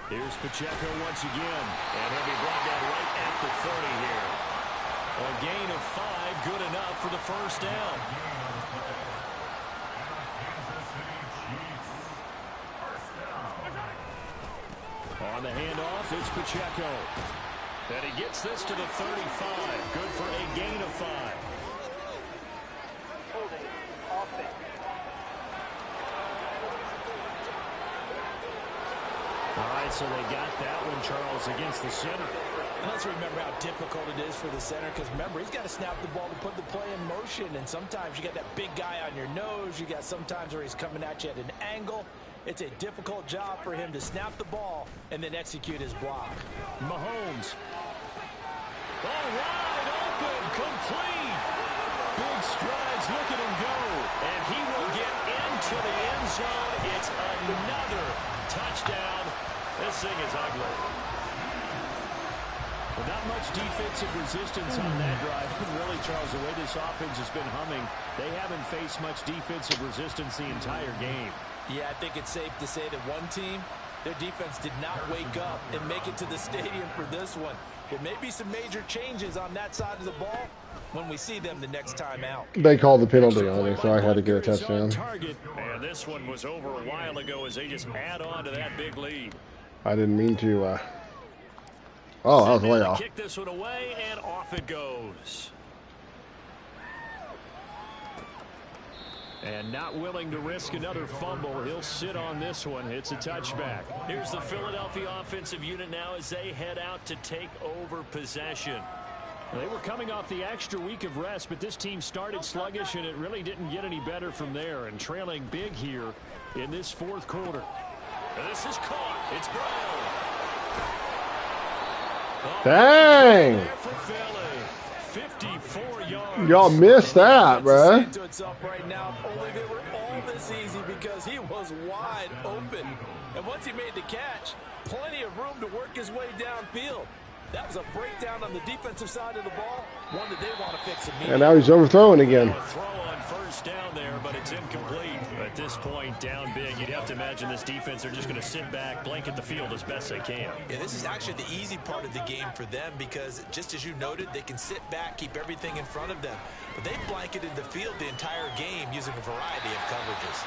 Here's Pacheco once again, and he'll be brought down right at the 30 here. A gain of 5, good enough for the 1st down. On the handoff, it's Pacheco. And he gets this to the 35, good for a gain of 5. All right, so they got that one, Charles, against the center. And let's remember how difficult it is for the center because, remember, he's got to snap the ball to put the play in motion. And sometimes you got that big guy on your nose. You got sometimes where he's coming at you at an angle. It's a difficult job for him to snap the ball and then execute his block. Mahomes. Oh, wide open, complete. Big strides, look at him go. And he will get into the end zone. It's another touchdown. This thing is ugly. Well, not much defensive resistance on that drive. Really, Charles, the way this offense has been humming, they haven't faced much defensive resistance the entire game. Yeah, I think it's safe to say that one team, their defense did not wake up and make it to the stadium for this one. There may be some major changes on that side of the ball when we see them the next time out. They called the penalty on me, so I had to get a touchdown. And this one was over a while ago as they just add on to that big lead. I didn't mean to. Oh, that was way off. Kick this one away, and off it goes. And not willing to risk another fumble, he'll sit on this one. It's a touchback. Here's the Philadelphia offensive unit now as they head out to take over possession. They were coming off the extra week of rest, but this team started sluggish, and it really didn't get any better from there. And trailing big here in this 4th quarter. This is caught. It's Brown. Dang! 54 yards. Y'all missed that, bro. To itself right now, only they were all this easy because he was wide open. And once he made the catch, plenty of room to work his way downfield. That was a breakdown on the defensive side of the ball, one that they want to fix immediately. And now he's overthrowing again. A throw on first down there, but it's incomplete. At this point, down big, you'd have to imagine this defense are just going to sit back, blanket the field as best they can. Yeah, this is actually the easy part of the game for them because, just as you noted, they can sit back, keep everything in front of them. But they blanketed the field the entire game using a variety of coverages.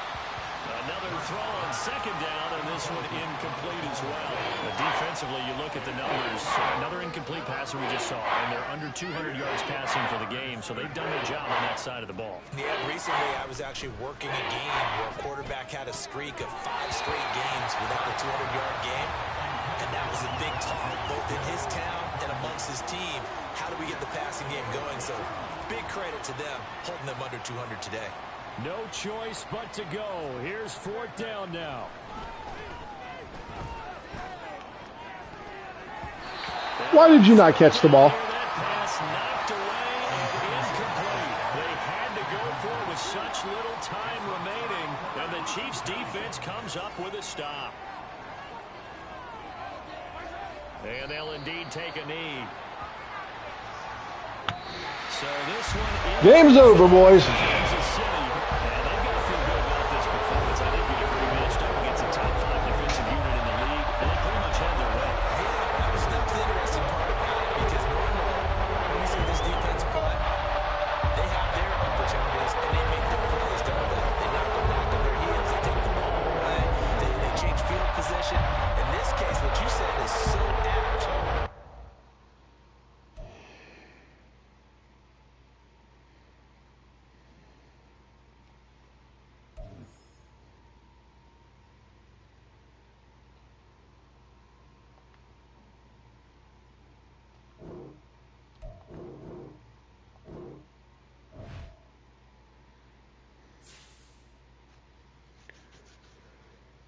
Another throw on second down, and this one incomplete as well. But defensively, you look at the numbers. Another incomplete passer we just saw, and they're under 200 yards passing for the game, so they've done their job on that side of the ball. Yeah, recently I was actually working a game where a quarterback had a streak of 5 straight games without a 200-yard game, and that was a big talk, both in his town and amongst his team. How do we get the passing game going? So big credit to them, holding them under 200 today. No choice but to go. Here's 4th down now. Why did you not catch the ball? That pass knocked away and incomplete. They had to go for it with such little time remaining, and the Chiefs defense comes up with a stop. And they'll indeed take a knee. So this one is Game's over, boys. Kansas City. And they've got to feel good about this performance. I think you're pretty matched up against a top 5 defensive unit in the league, and they pretty much had their way. That was the interesting part about it, because normally when we see this defense play, they have their opportunities and they make their plays, don't they? They knock them back on their heels, they take the ball away, they change field position. In this case, what you said is so apt.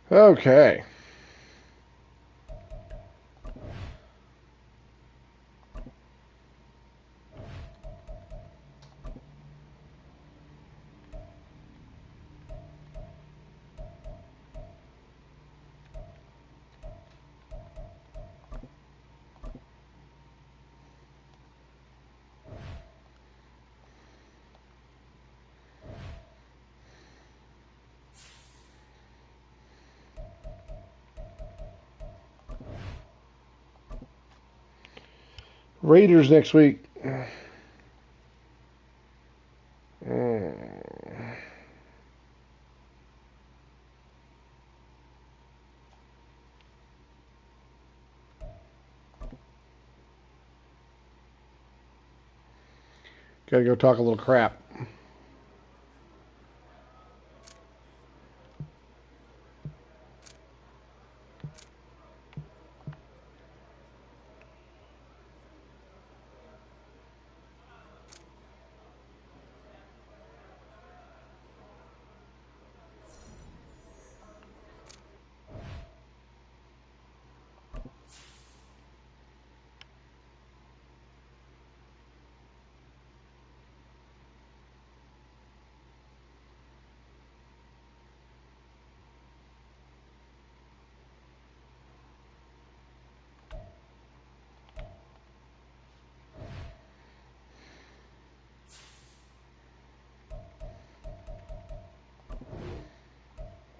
Okay. Raiders next week. Gotta go talk a little crap.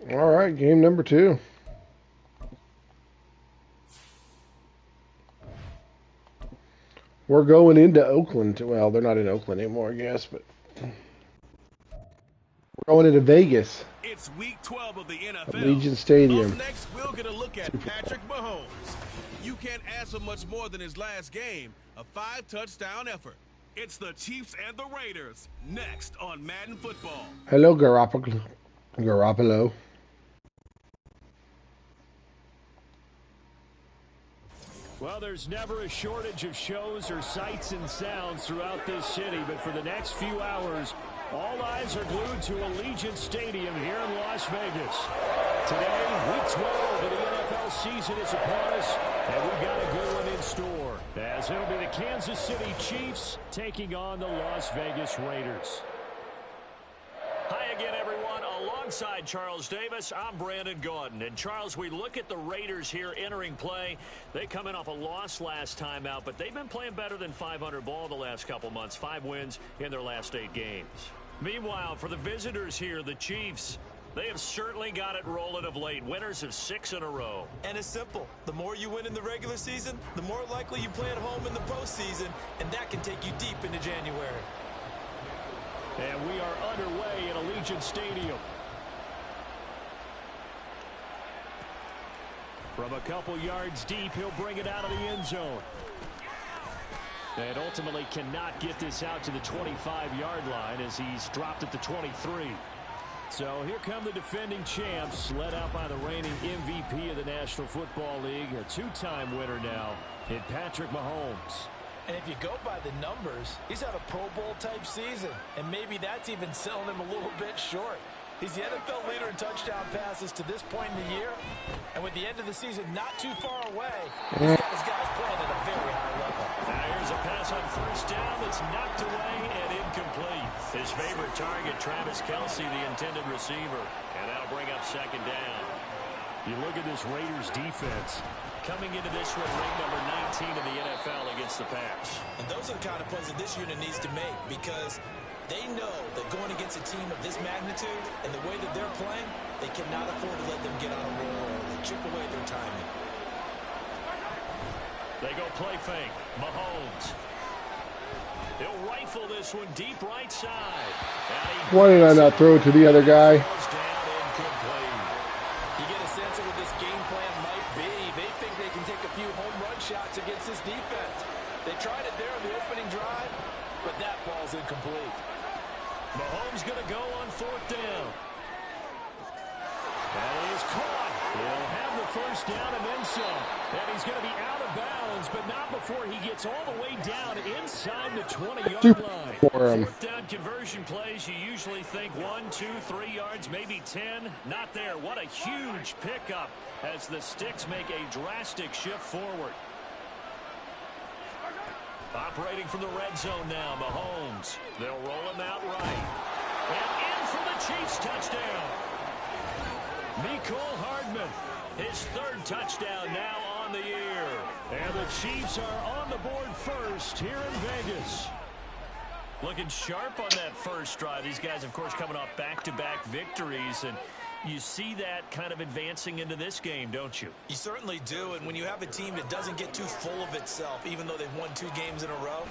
All right, game number 2. We're going into Oakland. Well, they're not in Oakland anymore, I guess, but we're going into Vegas. It's week 12 of the NFL. Allegiant Stadium. Up next, we'll get a look at Patrick Mahomes. You can't ask for much more than his last game, a 5-touchdown effort. It's the Chiefs and the Raiders next on Madden Football. Hello, Garoppolo. Well, there's never a shortage of shows or sights and sounds throughout this city, but for the next few hours, all eyes are glued to Allegiant Stadium here in Las Vegas. Today, week 12 of the NFL season is upon us, and we've got a good one in store, as it'll be the Kansas City Chiefs taking on the Las Vegas Raiders. Hi again, everyone. Alongside Charles Davis, I'm Brandon Gaudin. And Charles, we look at the Raiders here entering play. They come in off a loss last time out, but they've been playing better than 500 ball the last couple months. 5 wins in their last 8 games. Meanwhile, for the visitors here, the Chiefs, they have certainly got it rolling of late. Winners of 6 in a row. And it's simple. The more you win in the regular season, the more likely you play at home in the postseason, and that can take you deep into January. And we are underway at Allegiant Stadium. From a couple yards deep, he'll bring it out of the end zone. And ultimately cannot get this out to the 25-yard line as he's dropped at the 23. So here come the defending champs, led out by the reigning MVP of the National Football League, a two-time winner now in Patrick Mahomes. And if you go by the numbers, he's had a Pro Bowl-type season, and maybe that's even selling him a little bit short. He's the NFL leader in touchdown passes to this point in the year, and with the end of the season not too far away, he's got his guys playing at a very high level. Now here's a pass on first down that's knocked away and incomplete. His favorite target, Travis Kelce, the intended receiver, and that'll bring up second down. You look at this Raiders defense coming into this one, ranked number 19 in the NFL against the pass. And those are the kind of plays that this unit needs to make, because they know that going against a team of this magnitude and the way that they're playing, they cannot afford to let them get on a roll or chip away their timing. They go play fake. Mahomes. He'll rifle this one deep right side. Why did I not throw it to the other guy? You get a sense of what this game plan might be. They think they can take a few home run shots against this defense. They tried it there on the opening drive, but that ball's incomplete. Mahomes going to go on fourth down. And he is caught. He'll have the first down and then some. And he's going to be out of bounds, but not before he gets all the way down inside the 20-yard line. Fourth down conversion plays, you usually think 1, 2, 3 yards, maybe 10. Not there. What a huge pickup as the Sticks make a drastic shift forward. Operating from the red zone now, Mahomes. They'll roll him out right. And in for the Chiefs touchdown. Mecole Hardman, his third touchdown now on the year. And the Chiefs are on the board first here in Vegas. Looking sharp on that first drive. These guys, of course, coming off back-to-back victories, and you see that kind of advancing into this game, don't you? You certainly do, and when you have a team that doesn't get too full of itself, even though they've won 2 games in a row,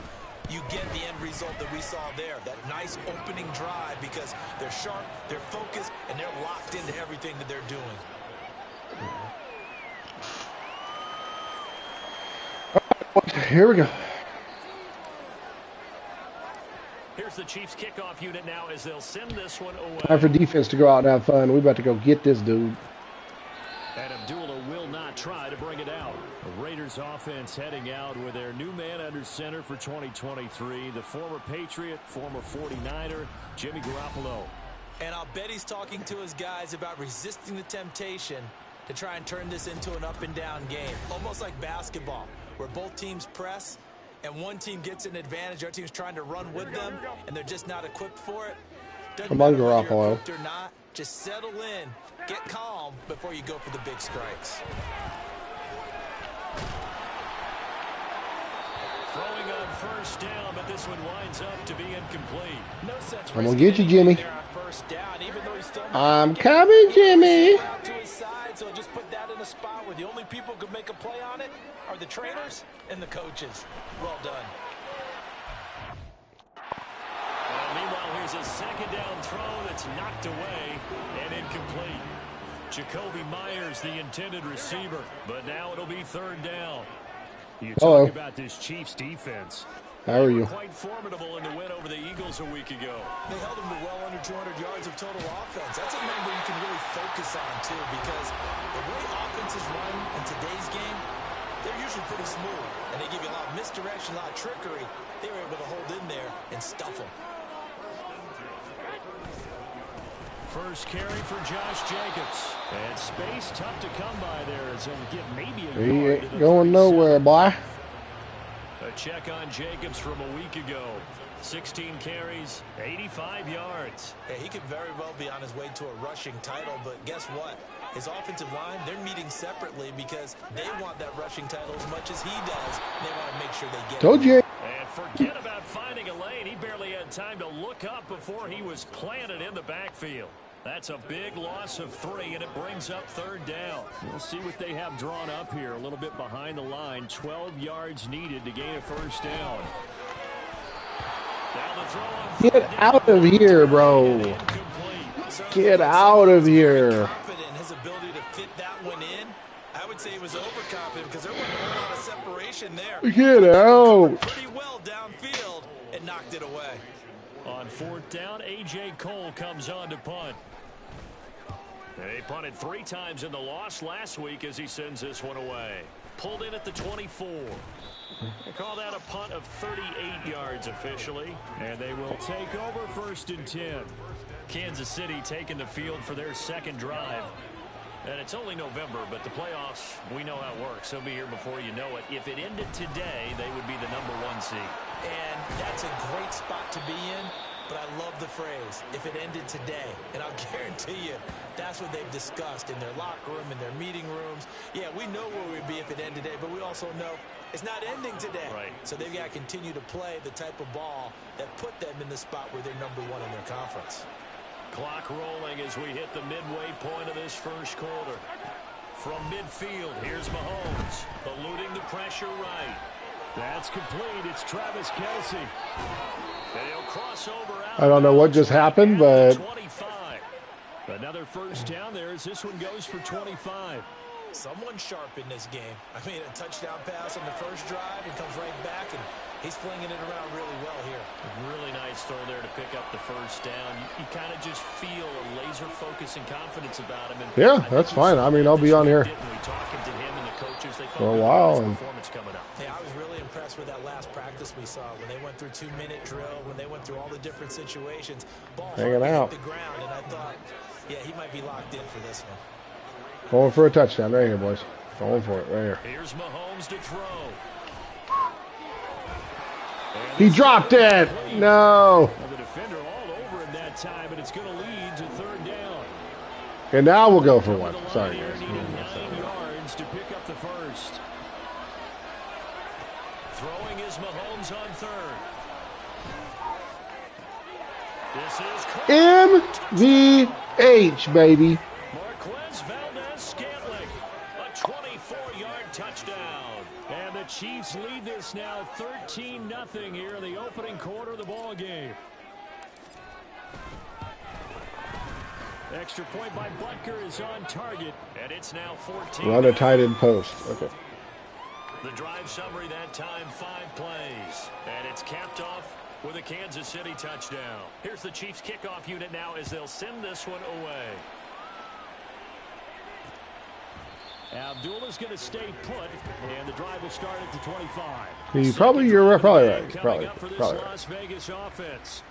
you get the end result that we saw there, that nice opening drive, because they're sharp, they're focused, and they're locked into everything that they're doing. Here we go. Here's the Chiefs kickoff unit now as they'll send this one away. Time for defense to go out and have fun. We're about to go get this dude. And Abdullah will not try to bring it out. The Raiders offense heading out with their new man under center for 2023, the former Patriot, former 49er, Jimmy Garoppolo. And I'll bet he's talking to his guys about resisting the temptation to try and turn this into an up-and-down game, almost like basketball, where both teams press, and one team gets an advantage, our team's trying to run with them, and they're just not equipped for it. Come on, Garoppolo. Or not, just settle in, get calm before you go for the big strikes. Throwing on first down, but this one winds up to be incomplete. No sense. I'm gonna get you, Jimmy. Down, even though he's still I'm coming, Jimmy. to his side, so just put that in a spot where the only people who could make a play on it are the trainers and the coaches. Well done. Meanwhile, here's a second down throw that's knocked away and incomplete. Jacoby Myers, the intended receiver, but now it'll be third down. You talk about this Chiefs defense. How are you? Quite formidable in the win over the Eagles a week ago. They held them to well under 200 yards of total offense. That's a number you can really focus on, too, because the way offenses run in today's game, they're usually pretty smooth, and they give you a lot of misdirection, a lot of trickery. They were able to hold in there and stuff them. First carry for Josh Jacobs. And space tough to come by there as he'll get maybe a He yard ain't going nowhere, boy. A check on Jacobs from a week ago. 16 carries, 85 yards. Yeah, he could very well be on his way to a rushing title, but guess what? His offensive line, they're meeting separately because they want that rushing title as much as he does. They want to make sure they get Told it. you. And forget about finding a lane. He barely had time to look up before he was planted in the backfield. That's a big loss of 3, and it brings up third down. We'll see what they have drawn up here. A little bit behind the line. 12 yards needed to gain a first down. Get out of here, bro. Get out of here. Confident in his ability to fit that one in. I would say he was Get out. Pretty well downfield and knocked it away. On 4th down, A.J. Cole comes on to punt. They punted 3 times in the loss last week as he sends this one away. Pulled in at the 24. They call that a punt of 38 yards officially. And they will take over 1st and 10. Kansas City taking the field for their second drive. And it's only November, but the playoffs, we know how it works. They'll be here before you know it. If it ended today, they would be the #1 seed. And that's a great spot to be in, but I love the phrase, if it ended today. And I'll guarantee you, that's what they've discussed in their locker room, in their meeting rooms. Yeah, we know where we'd be if it ended today, but we also know it's not ending today. Right. So they've got to continue to play the type of ball that put them in the spot where they're #1 in their conference. Clock rolling as we hit the midway point of this first quarter. From midfield, here's Mahomes, eluding the pressure right. That's complete. It's Travis Kelce. And he'll cross over out. I don't know what just happened, but 25. Another first down there as this one goes for 25. Someone sharp in this game. I mean, a touchdown pass on the first drive and comes right back, and he's flinging it around really well here. Really nice throw there to pick up the first down. You kind of just feel a laser focus and confidence about him. And yeah, that's fine. I mean, I'll be on here talking to him and the coaches. They for a while. And performance coming up. Yeah, I was really impressed with that last practice we saw when they went through 2-minute drill, when they went through all the different situations. Ball hanging out. hit the ground, and I thought, yeah, he might be locked in for this one. Going for a touchdown right here, boys. Going for it right here. Here's Mahomes to throw. He dropped it. No. Well, the defender all over him that time, and it's going to lead to 3rd down. And now we'll go for one. Sorry, guys. Needing 9 yards to pick up the first. Throwing is Mahomes on 3rd. This is MVH, baby. Marquez Valdez-Scantling, a 24-yard touchdown. And the Chiefs lead this now 13-0 here in the opening quarter of the ball game. Extra point by Butker is on target, and it's now 14. Run a tight end post. Okay. The drive summary that time, 5 plays. And it's capped off with a Kansas City touchdown. Here's the Chiefs kickoff unit now as they'll send this one away. Abdullah's going to stay put, and the drive will start at the 25. You're probably right. Probably Las Vegas offense.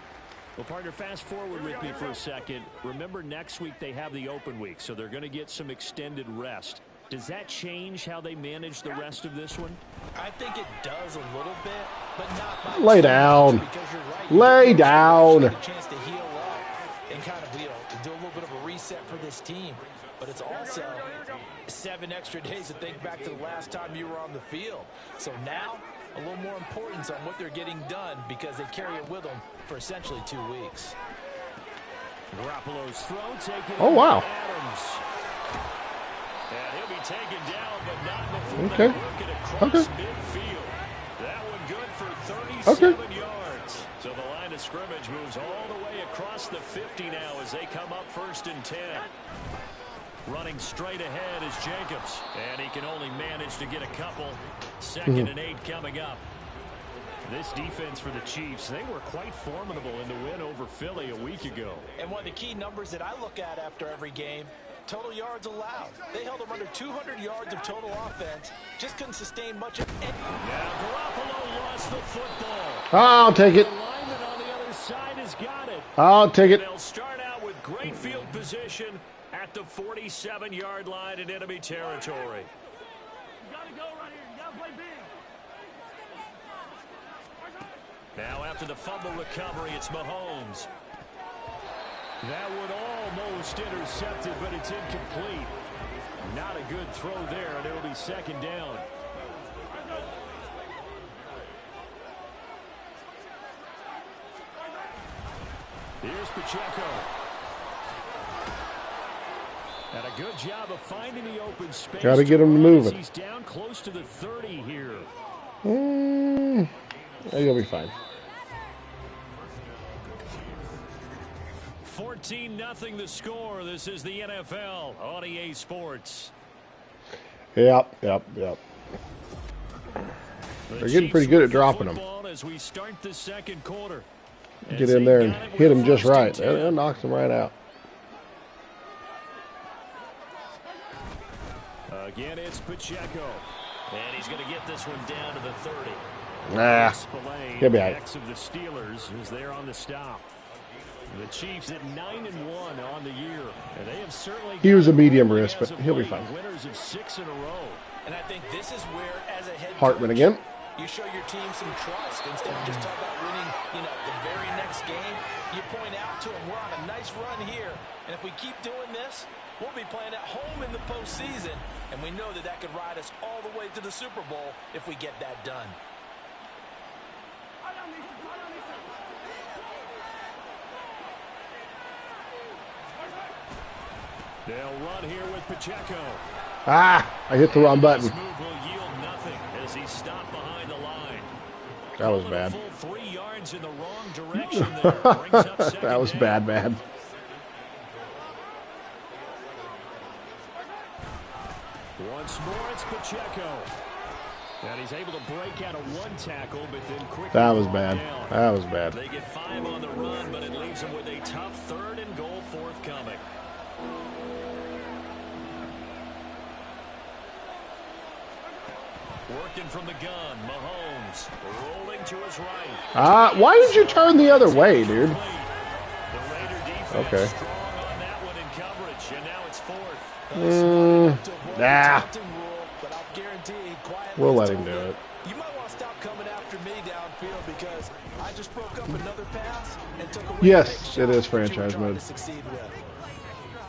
Well, partner, fast forward with me for a second. Remember, next week they have the open week, so they're going to get some extended rest. Does that change how they manage the rest of this one? I think it does a little bit, but not by Lay down. because you're right. Lay down. You get a chance to heal up and kind of, do a little bit of a reset for this team. But it's also 7 extra days to think back to the last time you were on the field. So now, a little more importance on what they're getting done because they carry it with them for essentially 2 weeks. Garoppolo's throw taken. Oh, wow. Adams. And he'll be taken down, but not before Okay. they work it across midfield. That one good for 37 yards. So the line of scrimmage moves all the way across the 50 now as they come up 1st and 10. Running straight ahead is Jacobs, and he can only manage to get a couple. 2nd and 8 coming up. This defense for the Chiefs, they were quite formidable in the win over Philly a week ago. And one of the key numbers that I look at after every game, total yards allowed. They held them under 200 yards of total offense. Just couldn't sustain much of it. Now Garoppolo lost the football. I'll take it. The lineman on the other side has got it. I'll take it. They'll start out with great field position at the 47-yard line in enemy territory. You gotta go right here. You gotta play big. Now after the fumble recovery, it's Mahomes. That one almost intercepted, but it's incomplete. Not a good throw there, and it'll be 2nd down. Here's Pacheco. And a good job of finding the open space. Got to get him moving. He's down close to the 30 here. You'll be fine. 14-0 the score. This is the NFL on EA Sports. Yep. The They're getting pretty good at dropping them. As we start the second quarter. Get in there and hit them just right. That knocks them right out. Again, it's Pacheco. And he's going to get this one down to the 30. Nah, he'll be all right. Of the Steelers is there on the stop. The Chiefs at 9-1 on the year. And they have certainly he was a medium risk, but he'll be fine. Winners of 6 in a row. And I think this is where, as a head Hartman coach, again. you show your team some trust instead of just talking about winning, the very next game. You point out to them, we're on a nice run here, and if we keep doing this, we'll be playing at home in the postseason, and we know that could ride us all the way to the Super Bowl if we get that done. They'll run here with Pacheco. I hit the wrong button. This move will yield nothing as he stopped behind the line. That was bad. Full 3 yards in the wrong direction there. Brings up second That was down. bad. Once more, it's Pacheco. And he's able to break out of one tackle, but then quickly That was brought bad. down. That was bad. They get 5 on the run, but it leaves them with a tough 3rd and goal forthcoming. Working from the gun, Mahomes rolling to his right. Why did you turn the other way, dude? The Raider defense Okay. strong on that one in coverage, and now it's 4th. Nah. But I'll guarantee quietly We'll let him do it. You might want to stop coming after me downfield because I just broke up another pass and took away Yes, the big it is shot that you were franchise trying mode. to succeed with.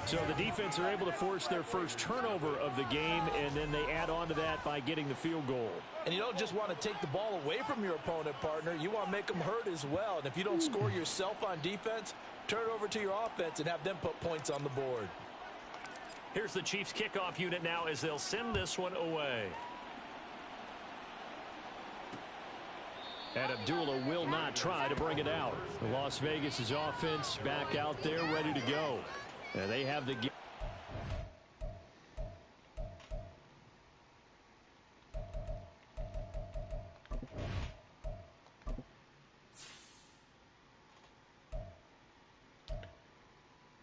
So the defense are able to force their first turnover of the game, and then they add on to that by getting the field goal. And you don't just want to take the ball away from your opponent, partner. You want to make them hurt as well. And if you don't score yourself on defense, turn it over to your offense and have them put points on the board. Here's the Chiefs kickoff unit now as they'll send this one away. And Abdullah will not try to bring it out. The Las Vegas' offense back out there ready to go. And they have the game.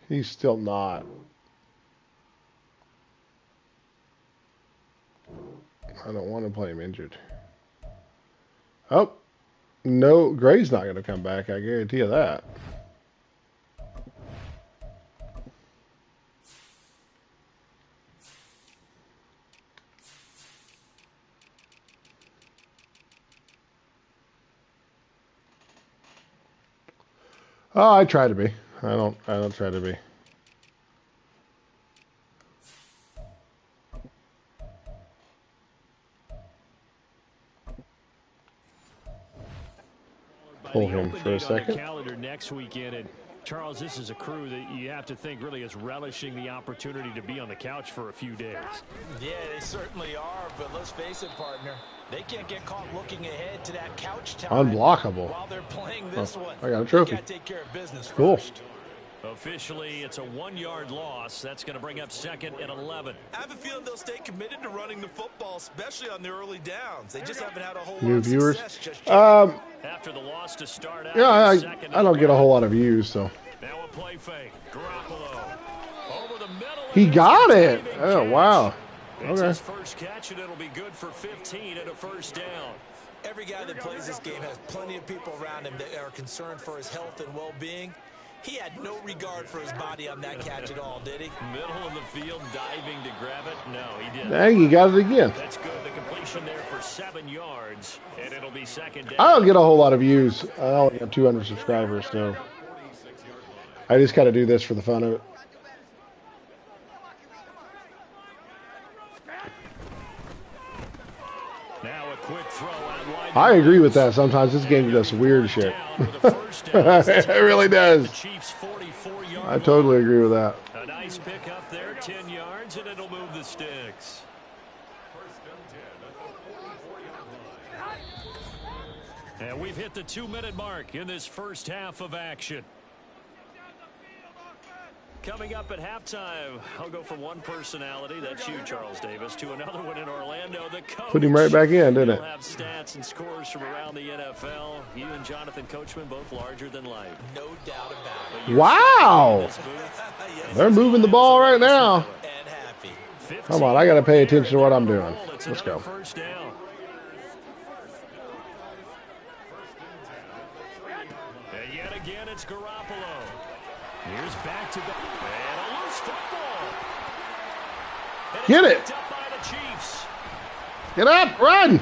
He's still not. I don't want to play him injured. Oh, no, Gray's not going to come back. I guarantee you that. Oh, I try to be. I don't try to be. Pull him for a second. Calendar next weekend, and Charles, this is a crew that you have to think really is relishing the opportunity to be on the couch for a few days. Yeah, they certainly are, but let's face it, partner. They can't get caught looking ahead to that couch time Unblockable. while they're playing this one. I got a trophy. They got to take care of business Cool. first. Officially, it's a 1-yard loss. That's going to bring up 2nd and 11. I have a feeling they'll stay committed to running the football, especially on the early downs. They just haven't had a whole New lot of viewers. success just yet. After the loss to start out, Yeah, second I don't get a whole lot of views, so. Now a play fake. Garoppolo. Over the middle. He and got there's a it. diving Oh, catch. wow. It's Okay. his first catch, and it'll be good for 15 and a first down. Every guy that plays this game has plenty of people around him that are concerned for his health and well-being. He had no regard for his body on that catch at all, did he? Middle of the field, diving to grab it. No, he didn't. Dang, he got it again. That's good. The completion there for 7 yards, and it'll be second down. I don't get a whole lot of views. I only got 200 subscribers, so I just got to do this for the fun of it. Now a quick throw out wide. I agree with that. Sometimes this game does weird shit. It really does. Chiefs 44-yard I totally agree with that. A nice pick up there, 10 yards, and it'll move the sticks. And we've hit the 2-minute mark in this first half of action. Coming up at halftime, I'll go from one personality, that's you, Charles Davis, to another one in Orlando, the coach. Put him right back in, didn't it? We'll have stats and scores from around the NFL. You and Jonathan Coachman both larger than life. No doubt about it. Wow. They're moving the ball right now. And happy. Come on, I got to pay attention to what I'm doing. Let's go. First down. And yet again, it's Garoppolo. Here's back to back. And a loose football. And Get it. picked up by the Chiefs. Get up, run. And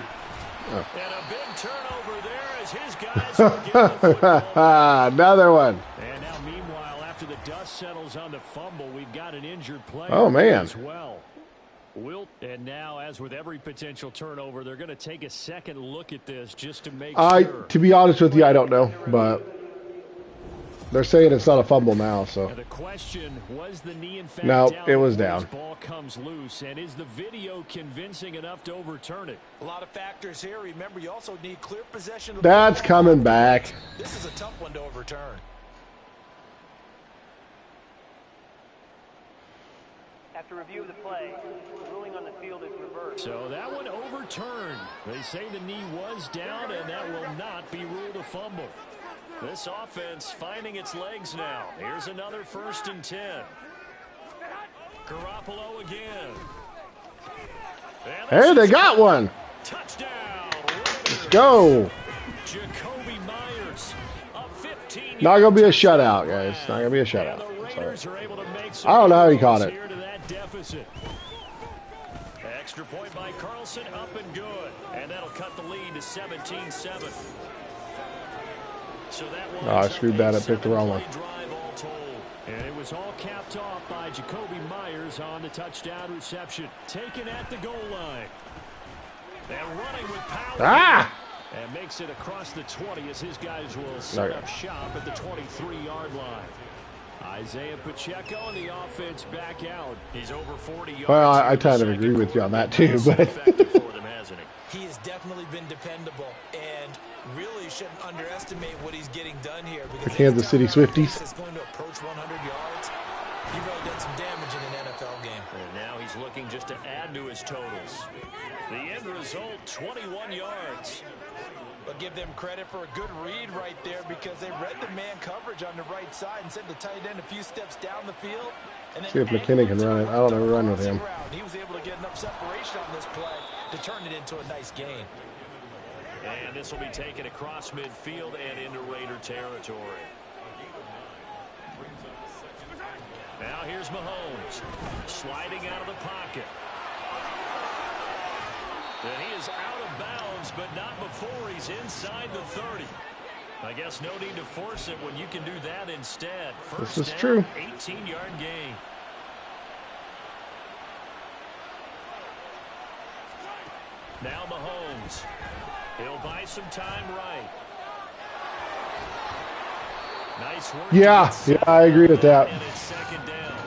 a big turnover there as his guys are getting the football. Another one. And now, meanwhile, after the dust settles on the fumble, we've got an injured player Oh, man. as well. And now, as with every potential turnover, they're going to take a second look at this just to make sure. To be honest with you, I don't know, but they're saying it's not a fumble now, so. The question, was the knee in fact No, down it was before down. this ball comes loose, and is the video convincing enough to overturn it? A lot of factors here. Remember, you also need clear possession of the That's ball. coming back. This is a tough one to overturn. After review of the play, ruling on the field is reversed. So that one overturned. They say the knee was down, and that will not be ruled a fumble. This offense finding its legs now. Here's another 1st and 10. Garoppolo again. Hey, they got one. Touchdown. Let's go. Jacoby Myers. A 15. Not going to be a shutout, guys. Not going to be a shutout. And the Sorry. Raiders are able to make I don't know how he caught it. here to that deficit. Extra point by Carlson, up and good. And that'll cut the lead to 17-7. So that Oh, I screwed that up, picked the wrong one. drive all told. And it was all capped off by Jacoby Myers on the touchdown reception. Taken at the goal line. And running with power. Ah! And makes it across the 20 as his guys will set up shop at the 23-yard line. Isaiah Pacheco and the offense back out. He's over 40 yards. Well, I kind of agree with you on that too, but He has definitely been dependable and really shouldn't underestimate what he's getting done here. Because the Kansas City Swifties. is going to approach 100 yards. He really done some damage in an NFL game. And now he's looking just to add to his totals. The end result, 21 yards. But give them credit for a good read right there because they read the man coverage on the right side and sent the tight end a few steps down the field. And then See if McKinney can run it. I don't ever run with him. He was able to get enough separation on this play to turn it into a nice gain. And this will be taken across midfield and into Raider territory. Now here's Mahomes sliding out of the pocket. And he is out of bounds, but not before he's inside the 30. I guess no need to force it when you can do that instead. First This is down, true. 18-yard gain. Now Mahomes. He'll buy some time right. Nice work. Yeah, I agree with that. And it's second down.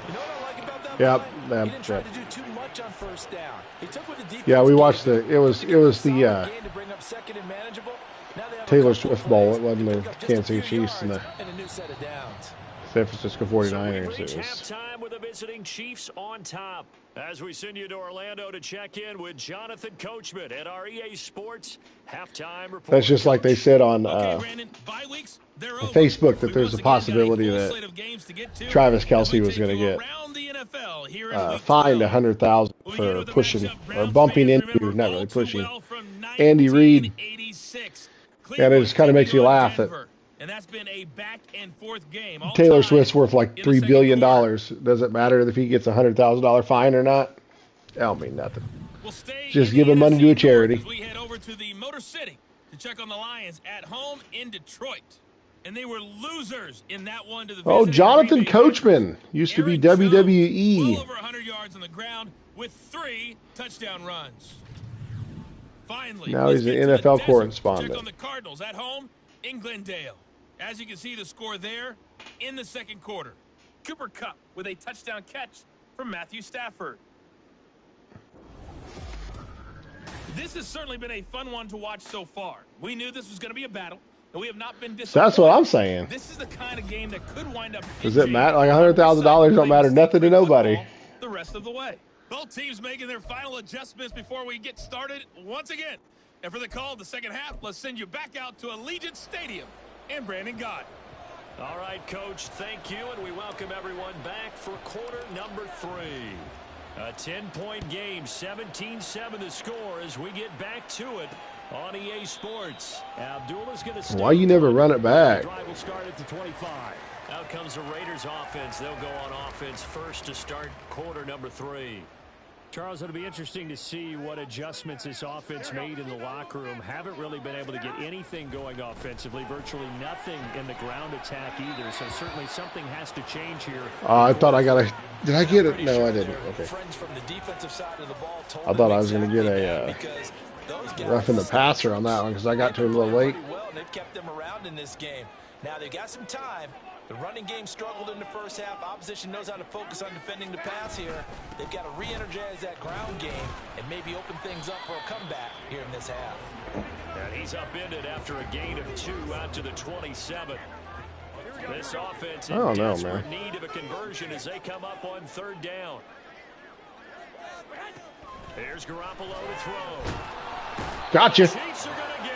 You know what I like about that Yep, play? He didn't try yep. to do too much on first down. He took what the defense Yeah, we gave watched him. it was the Gain to bring up second and manageable. Now they have a Taylor couple Swift ball. plays It wasn't to the pick up just a Kansas City few Chiefs and the yards and a new set of downs. San Francisco So we 49ers. reach It was halftime with the visiting Chiefs on top. As we send you to Orlando to check in with Jonathan Coachman at our EA Sports halftime report. that's just like they said on Okay, Brandon, bye weeks, they're over. Facebook that We there's once a again got possibility full that slate of games to get to Travis as Kelce we was take going to you get around the NFL here in week fined 12. $100,000 We'll begin for with the pushing matchup. or Browns bumping fans into, remember not all really too pushing, well from Andy Reid. 1986. And it Cleveland just kind of makes you taking on laugh that Denver, and that's been a back and forth game. All Taylor time Swift's worth like in the $3 second billion. quarter. Does it matter if he gets a $100,000 fine or not? That don't mean nothing. We'll stay Just in give the him money NFC to a North charity. as we head over to the Motor City to check on the Lions at home in Detroit. And they were losers in that one to the Oh, visiting Jonathan Green Bay Coachman used to be Aaron Jones, well WWE. over 100 yards on the ground with 3 touchdown runs. Finally, Now let's he's an get to the NFL desert. correspondent. Check on the Cardinals at home in Glendale. As you can see the score there in the second quarter. Cooper Kupp with a touchdown catch from Matthew Stafford. This has certainly been a fun one to watch so far. We knew this was going to be a battle. And we have not been So that's what disappointed. I'm saying. This is the kind of game that could wind up. Does it matter? Like $100,000 don't matter nothing to nobody. The rest of the way. Both teams making their final adjustments before we get started once again. And for the call of the second half, let's send you back out to Allegiant Stadium and Brandon Gott. All right, Coach, thank you, and we welcome everyone back for quarter number 3. A 10-point game, 17-7 the score as we get back to it on EA Sports. Abdullah's going to Why you never run it back? The drive will start at the 25. Out comes the Raiders offense. They'll go on offense first to start quarter number 3. Charles, it'll be interesting to see what adjustments this offense made in the locker room. Haven't really been able to get anything going offensively. Virtually nothing in the ground attack either. So certainly something has to change here. I thought I got a... Did I get it? No, I didn't. Okay. I thought I was going to get a roughing the passer on that one because I got to it a little late. They've kept them around in this game. Now they've got some time. The running game struggled in the first half. Opposition knows how to focus on defending the pass here. They've got to re-energize that ground game and maybe open things up for a comeback here in this half. And he's upended after a gain of 2 out to the 27. This offense in desperate need of a conversion as they come up on 3rd down. Here's Garoppolo to throw. Gotcha. Chiefs are going to get him.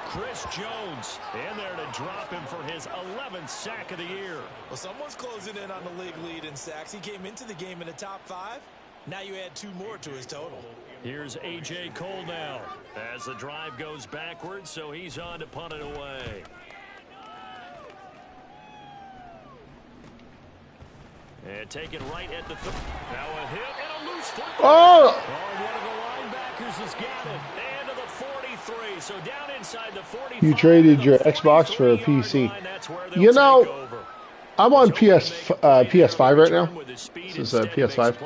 Chris Jones in there to drop him for his 11th sack of the year. Well, someone's closing in on the league lead in sacks. He came into the game in the top 5. Now you add 2 more to his total. Here's A.J. Cole now as the drive goes backwards, so he's on to punt it away. And taken right at the now a hit and a loose football. Oh! One of the linebackers has got it. And to the 43. So down inside the 45. You traded your Xbox for a PC. You know, I'm on PS5 right now. This is a PS5.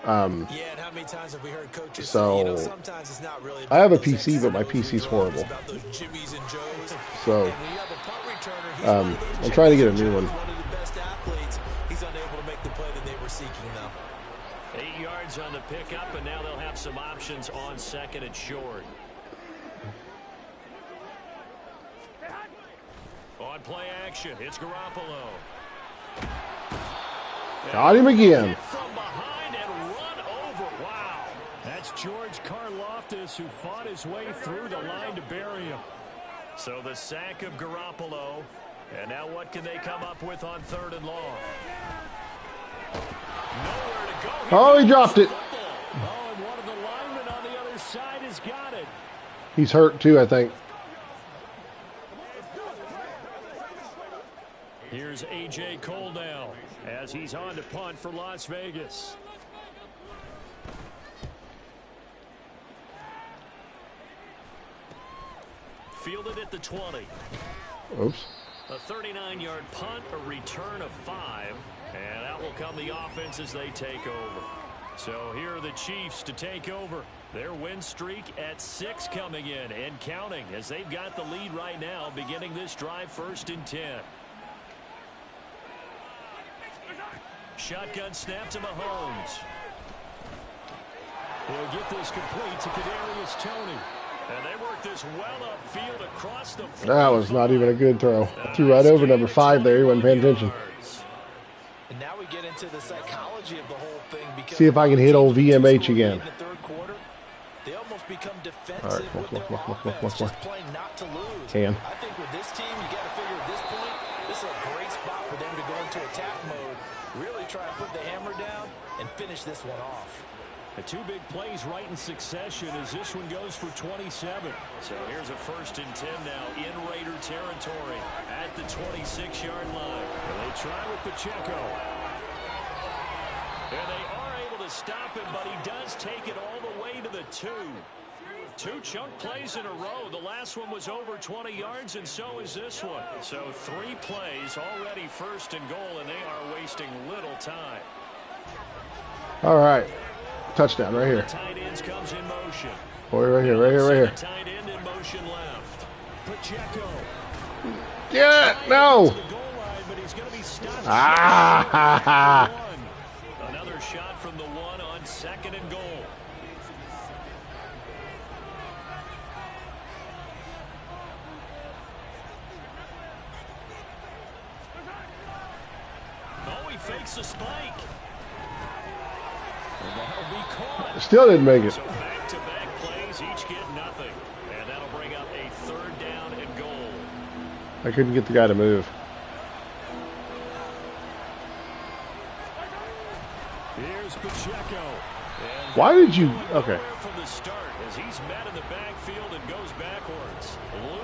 Yeah, and how many times have we heard coaches So, say, you know, sometimes it's not really I have a PC, but my PC's horrible. So, I'm trying to get a new one. He's unable to make the play that they were seeking, though. 8 yards on the pickup, and now they'll have some options on 2nd and short. On play action, it's Garoppolo. Got him again. From behind and run over. Wow. That's George Karlaftis who fought his way through the line to bury him. So the sack of Garoppolo. And now what can they come up with on 3rd and long? Nowhere to go. Oh, he dropped it. Oh, and one of the linemen on the other side has got it. He's hurt too, I think. Here's A.J. Cole now as he's on to punt for Las Vegas. Fielded at the 20. Oops. A 39-yard punt, a return of 5, and out will come the offense as they take over. So here are the Chiefs to take over. Their win streak at 6 coming in and counting as they've got the lead right now, beginning this drive 1st and 10. Shotgun snap to Mahomes. He'll get this complete to Kadarius Toney. And they work this well upfield across the field. That was not even a good throw. Threw right over number 5 there. He wasn't paying attention. And now we get into the psychology of the whole thing. Because see if I can hit old VMH again. In the 3rd quarter, they almost become defensive. All right, with their offense, just playing not to lose. Can. I think with this team, you got to figure at this point, this is a great spot for them to go into attack mode, really try and put the hammer down and finish this one off. The 2 big plays right in succession as this one goes for 27. So here's a 1st and 10 now in Raider territory at the 26-yard line. And they try with Pacheco. And they are able to stop him, but he does take it all the way to the 2. 2 chunk plays in a row. The last one was over 20 yards, and so is this one. So 3 plays already 1st and goal, and they are wasting little time. All right. Touchdown right here. The tight ends comes in motion. Boy, right here, right here, right here. The tight end in motion left. Pacheco. Yeah, no. Ah, ha, ha. Another shot from the 1 on 2nd and goal. he fakes the spike. And that'll be caught. Still didn't make it. So back-to-back plays, each get nothing. And that'll bring up a 3rd down and goal. I couldn't get the guy to move. Here's Pacheco. And Why did you? Okay. from the start as he's met in the backfield and goes backwards.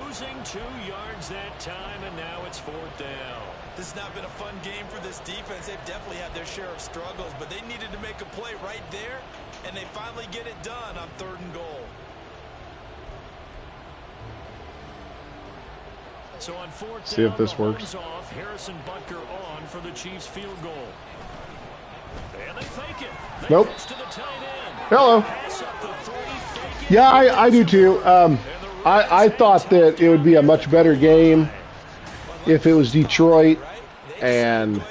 Losing 2 yards that time, and now it's 4th down. This has not been a fun game for this defense. They've definitely had their share of struggles, but they needed to make a play right there, and they finally get it done on 3rd and goal. So on 4th See if down, this Mahomes works. off, Harrison Butker on for the Chiefs field goal. And they fake it. They Nope. pitch to the tight end. Hello. Pass up the 30, fake it. Yeah, I do too. I thought that it would be a much better game if it was Detroit and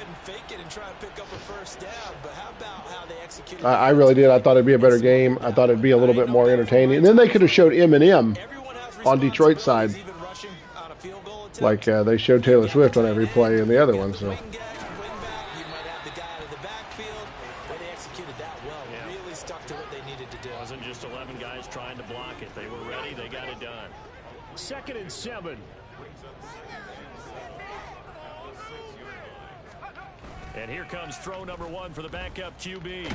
I really did. I thought it'd be a better game. I thought it'd be a little bit more entertaining. And then they could have showed Eminem on Detroit's side, like they showed Taylor Swift on every play in the other one. So. Wasn't just 11 guys trying to block it. They were ready. They got it done. 2nd and 7. And here comes throw number 1 for the backup QB.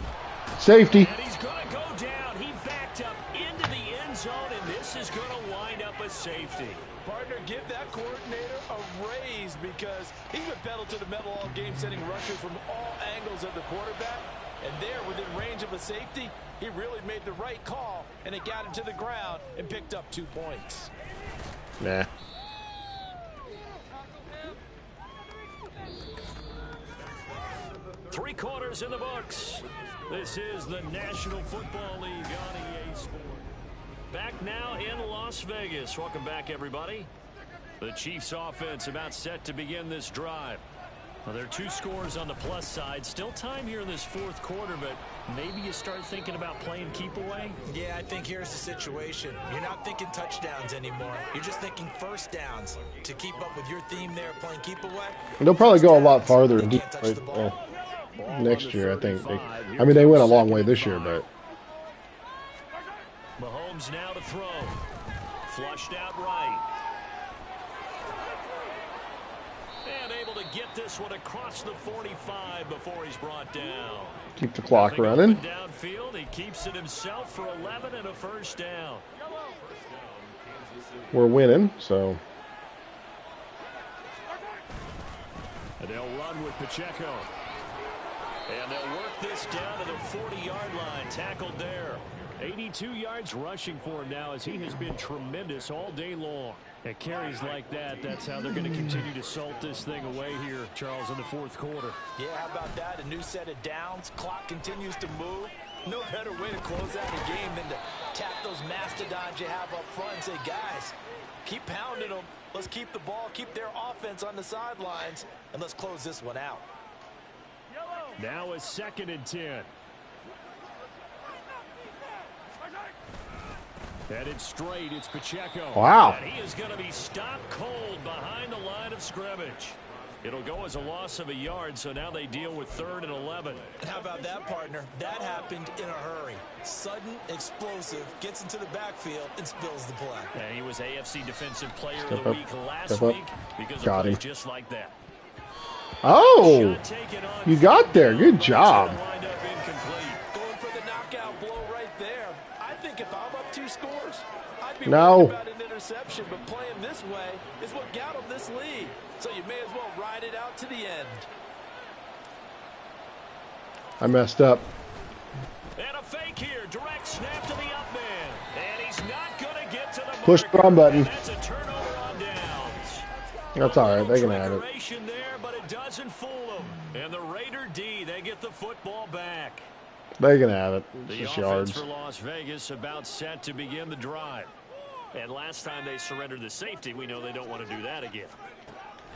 Safety. And he's going to go down. He backed up into the end zone, and this is going to wind up a safety. Partner, give that coordinator a raise because he's been pedal to the metal all game, sending rushers from all angles of the quarterback. And there, within range of a safety, he really made the right call, and it got him to the ground and picked up 2 points. Nah. Three quarters in the books. This is the National Football League on EA Sports. Back now in Las Vegas. Welcome back, everybody. The Chiefs offense about set to begin this drive. Well, there are 2 scores on the plus side. Still time here in this 4th quarter, but maybe you start thinking about playing keep away? Yeah, I think here's the situation. You're not thinking touchdowns anymore. You're just thinking 1st downs. To keep up with your theme there, playing keep away. And they'll probably go a lot farther They in can't touch the ball. next year, I think. I mean, they went a long way this year, but. Mahomes now to throw. Flushed out right. And able to get this one across the 45 before he's brought down. Keep the clock running. Downfield, he keeps it himself for 11 and a 1st down. We're winning, so. And they'll run with Pacheco. And they'll work this down to the 40-yard line. Tackled there. 82 yards rushing for him now as he has been tremendous all day long. At carries like that, that's how they're going to continue to salt this thing away here, Charles, in the 4th quarter. Yeah, how about that? A new set of downs. Clock continues to move. No better way to close out a game than to tap those mastodons you have up front and say, guys, keep pounding them. Let's keep the ball, keep their offense on the sidelines, and let's close this one out. Now a 2nd and 10. Headed straight, it's Pacheco. Wow. And he is going to be stopped cold behind the line of scrimmage. It'll go as a loss of a yard, so now they deal with 3rd and 11. And how about that, partner? That happened in a hurry. Sudden, explosive, gets into the backfield, and spills the play. And he was AFC Defensive Player Step of the up. Week last Step up. week because Got of him. plays just like that. Oh, Shot taken on you got there. Good job. It's gonna wind up incomplete. Going for the knockout blow right there. I think if I'm up 2 scores, I'd be No. worried about an interception, but playing this way is what got them this lead. So you may as well ride it out to the end. I messed up. And a fake here. Direct snap to the up man. And he's not going to get to the Push the run marker. button. And that's a turnover on downs. That's all right. They can have it. Trickeration there, but it doesn't fool them. And the Raider D, they get the football back. They can have it. It's The just offense yards. for Las Vegas about set to begin the drive. And last time they surrendered the safety, we know they don't want to do that again.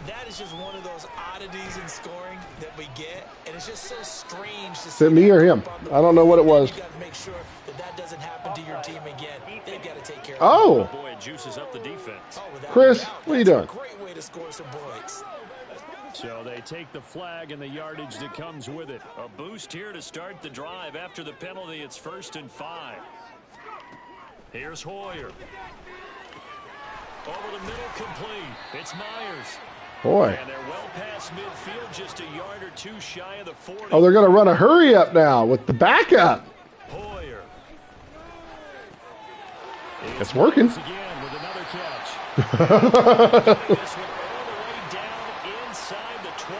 That is just one of those oddities in scoring that we get, and it's just so strange to see. Is it me or him? I don't know what it was. You got to make sure that that doesn't happen to your team again. They've got to take care of Oh, Boy, it juices up the defense. it. Without Chris, a doubt, what are you that's doing? a great way to score some points. So they take the flag and the yardage that comes with it. A boost here to start the drive. After the penalty, it's 1st and 5. Here's Hoyer. Over the middle, complete. It's Myers. Boy. And they're well past midfield, just a yard or two shy of the 40. Oh, they're going to run a hurry up now with the backup. Hoyer. It's working. Again with another catch. This one all the way down inside the 20.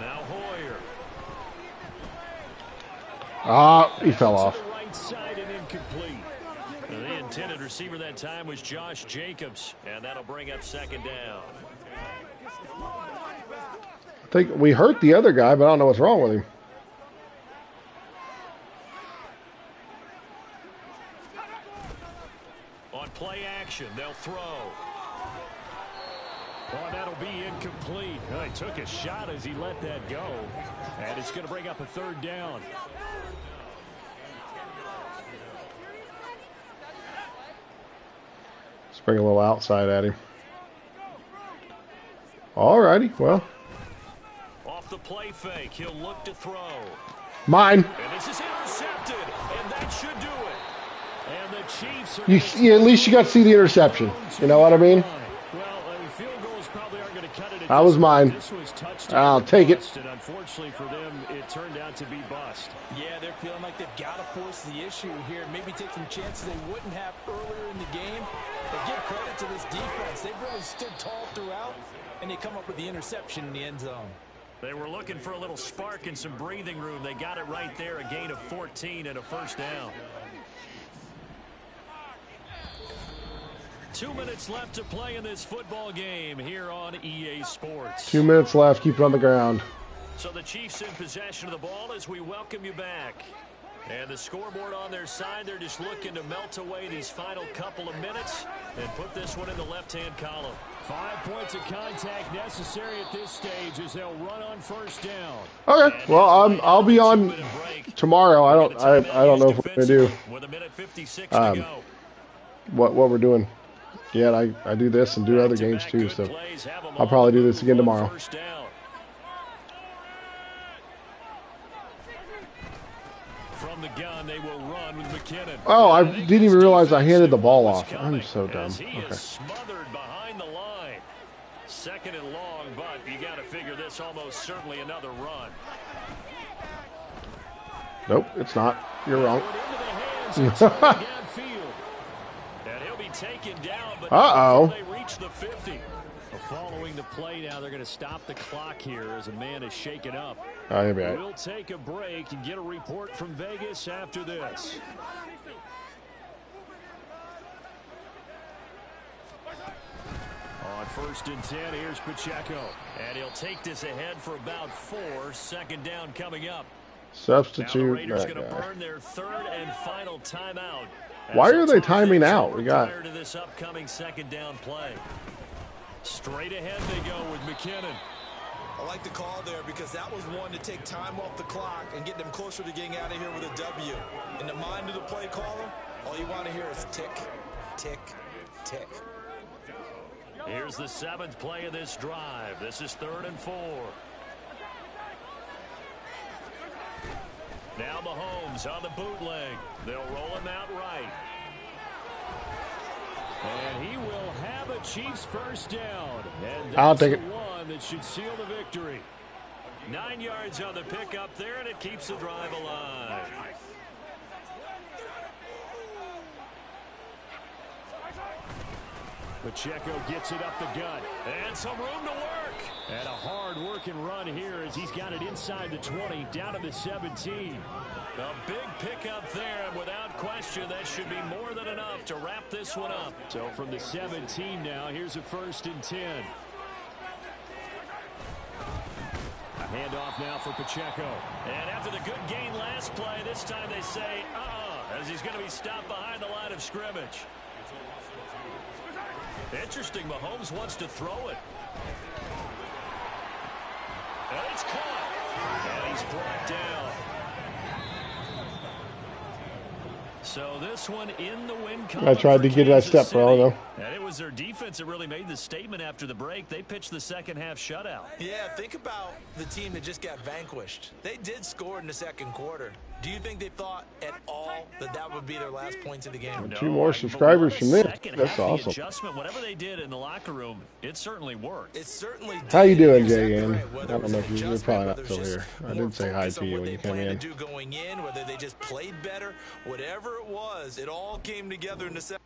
Now Hoyer. Ah, he fell off. To the right side and incomplete. The intended receiver that time was Josh Jacobs, and that'll bring up 2nd down. I think we hurt the other guy, but I don't know what's wrong with him. On play action, they'll throw. Oh, that'll be incomplete. Oh, he took a shot as he let that go. And it's going to bring up a 3rd down. Let's bring a little outside at him. Alrighty, well. Off the play fake, he'll look to throw. Mine. And this is intercepted, and that should do it. And the Chiefs are At least you got to see the interception. You know what I mean? Well, field goals probably aren't going to cut it. That was mine. This was touchdown. I'll take it. And unfortunately for them, it turned out to be bust. Yeah, they're feeling like they've got to force the issue here. Maybe take some chances they wouldn't have earlier in the game. But give credit to this defense. They've really stood tall throughout, and they come up with the interception in the end zone. They were looking for a little spark and some breathing room. They got it right there, a gain of 14 and a 1st down. 2 minutes left to play in this football game here on EA Sports. 2 minutes left. Keep it on the ground. So the Chiefs in possession of the ball as we welcome you back. And the scoreboard on their side, they're just looking to melt away these final couple of minutes and put this one in the left-hand column. 5 points of contact necessary at this stage as they'll run on 1st down. Okay. Well, I'll be on tomorrow. I don't know if we're gonna do With a minute 56 to go. what we're doing. Yeah, I do this and do other games too. So I'll probably do this again tomorrow. From the gun, they will run with McKinnon. Oh, I didn't even realize I handed the ball off. I'm so dumb. He Okay. is smothered behind the line. 2nd and long, but you got to figure this almost certainly another run. Nope, it's not. You're wrong. And he'll be taken down, but Uh-oh. they reach the 50. Following the play now, they're going to stop the clock here as a man is shaken up. Oh, you'll be all right. We'll take a break and get a report from Vegas after this. On 1st and 10, here's Pacheco. And he'll take this ahead for about 4. 2nd down coming up. Now the Substitute Raiders that going to guy. burn their 3rd and final timeout. Why are they timing out? We got Prior to this upcoming 2nd down play. Straight ahead they go with McKinnon. I like the call there because that was one to take time off the clock and get them closer to getting out of here with a W. In the mind of the play caller, all you want to hear is tick, tick, tick. Here's the 7th play of this drive. This is 3rd and 4. Now Mahomes on the bootleg. They'll roll him out right. And he will have a Chiefs 1st down. And I'll that's take the it. one that should seal the victory. 9 yards on the pickup there, and it keeps the drive alive. Pacheco gets it up the gut. And some room to work. And a hard-working run here as he's got it inside the 20, down to the 17. A big pickup there, and without question, that should be more than enough to wrap this one up. So from the 17 now, here's a 1st and 10. A handoff now for Pacheco. And after the good gain last play, this time they say, as he's going to be stopped behind the line of scrimmage. Interesting, Mahomes wants to throw it. And it's caught. And he's brought down. So this one in the win I tried to get that step wrong, though. And it was their defense that really made the statement after the break. They pitched the second half shutout. Yeah, think about the team that just got vanquished. They did score in the second quarter. Do you think they thought at all that that would be their last points of the game? Two more subscribers from this. That's awesome. Adjustment, whatever they did in the locker room, it certainly worked. It certainly did. How you doing, Exactly Jay? right. I don't know if you're probably not still here. I did say hi to you when you came in. Do going in, whether they just played better, whatever it was, it all came together in the second.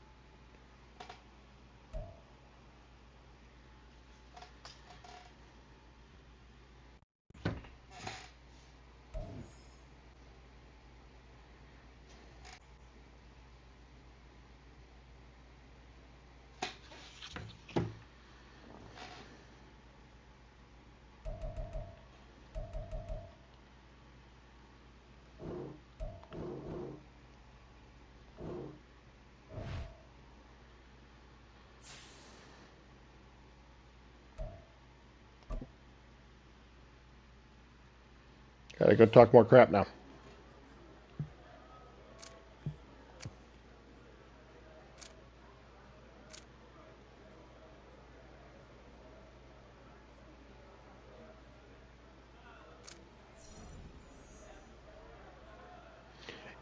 Gotta go talk more crap now.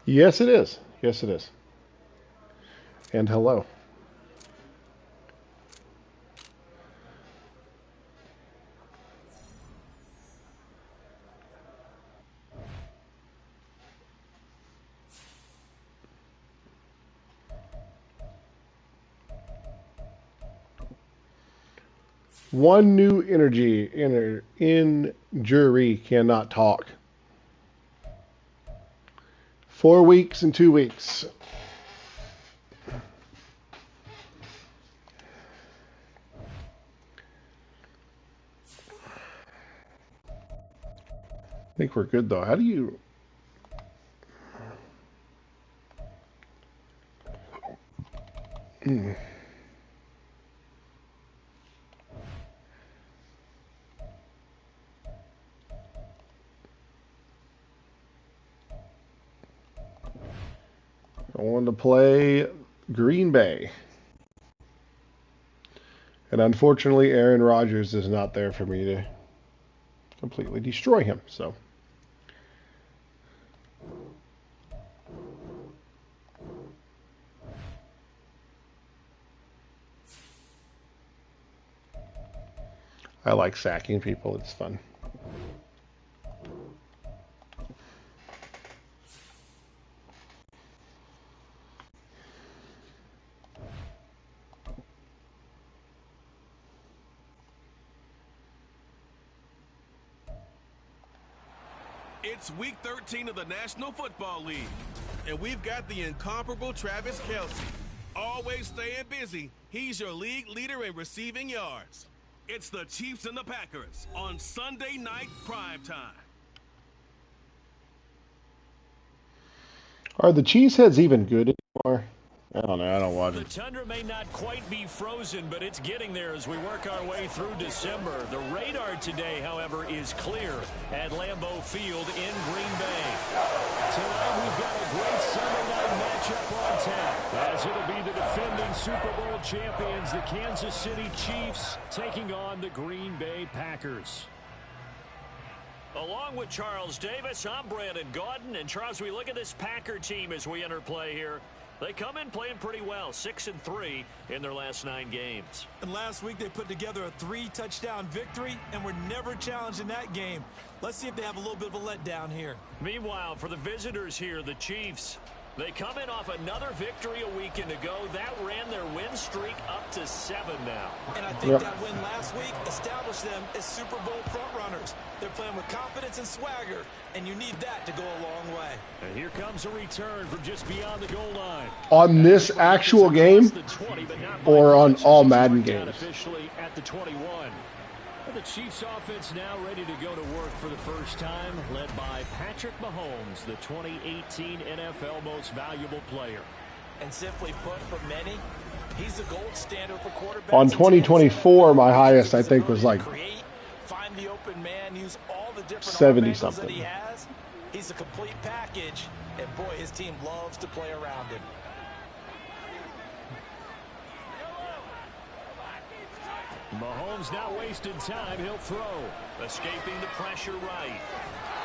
Yes, it is. Yes, it is. And hello. One new injury cannot talk. 4 weeks and 2 weeks. I think we're good though. How do you... I wanted to play Green Bay. And unfortunately, Aaron Rodgers is not there for me to completely destroy him. So, I like sacking people. It's fun. It's week 13 of the National Football League, and we've got the incomparable Travis Kelce. Always staying busy, he's your league leader in receiving yards. It's the Chiefs and the Packers on Sunday night primetime. Are the Cheeseheads even good anymore? I don't know. I don't watch The it. tundra may not quite be frozen, but it's getting there as we work our way through December. The radar today, however, is clear at Lambeau Field in Green Bay. Tonight, we've got a great Sunday night matchup on tap, as it'll be the defending Super Bowl champions, the Kansas City Chiefs, taking on the Green Bay Packers. Along with Charles Davis, I'm Brandon Gaudin. And Charles, we look at this Packer team as we enter play here. They come in playing pretty well, 6-3 in their last 9 games. And last week they put together a 3-touchdown victory and were never challenged in that game. Let's see if they have a little bit of a letdown here. Meanwhile, for the visitors here, the Chiefs, they come in off another victory a weekend ago. That ran their win streak up to 7 now. And I think that win last week established them as Super Bowl frontrunners. They're playing with confidence and swagger, and you need that to go a long way. And here comes a return from just beyond the goal line. On this actual game or on all Madden games? Officially at the 21. The Chiefs offense now ready to go to work for the first time, led by Patrick Mahomes, the 2018 NFL Most Valuable Player. And simply put, for many, he's the gold standard for quarterbacks. On 2024, my highest, I think, was like find the open man, use all the different 70 arm angles something. that he has. He's a complete package, and boy, his team loves to play around him. Mahomes not wasting time. He'll throw. Escaping the pressure right.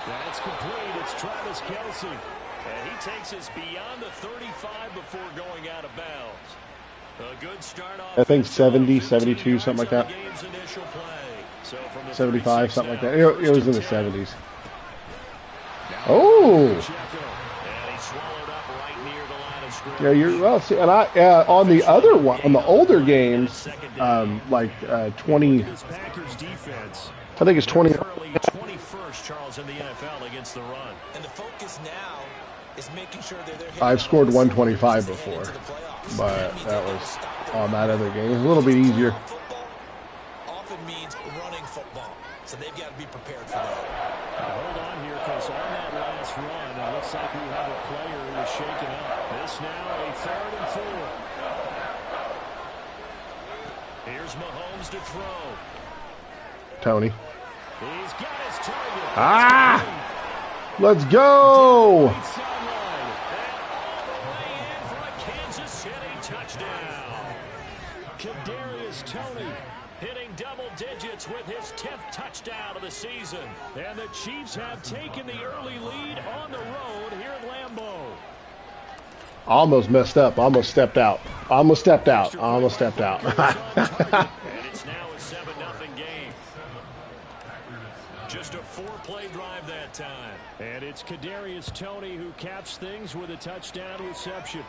That's complete. It's Travis Kelce. And he takes us beyond the 35 before going out of bounds. A good start off. I think 70, 72, something like that. 75, something like that. It was in the 70s. Oh! Yeah, you're well. See, and I on the other one, on the older games, like 20. I think it's 20. 21st, Charles, in the NFL against the run. And the focus now is making sure they're I've scored 125 before, but that was on that other game. It was a little bit easier. Football often means running football, so they've got to be prepared for that. Hold on here, because on that last run, it looks like we have a player who is shaken up. This now a 3rd and 4. Here's Mahomes to throw. Tony. He's got his target. Ah! Let's go! For a Kansas City touchdown. Kadarius Toney hitting double digits with his 10th touchdown of the season. And the Chiefs have taken the early lead on the road here at Lambeau. Almost messed up. Almost stepped out. Almost stepped out. And it's now a 7-0 game. Just a 4-play drive that time. And it's Kadarius Toney who caps things with a touchdown reception.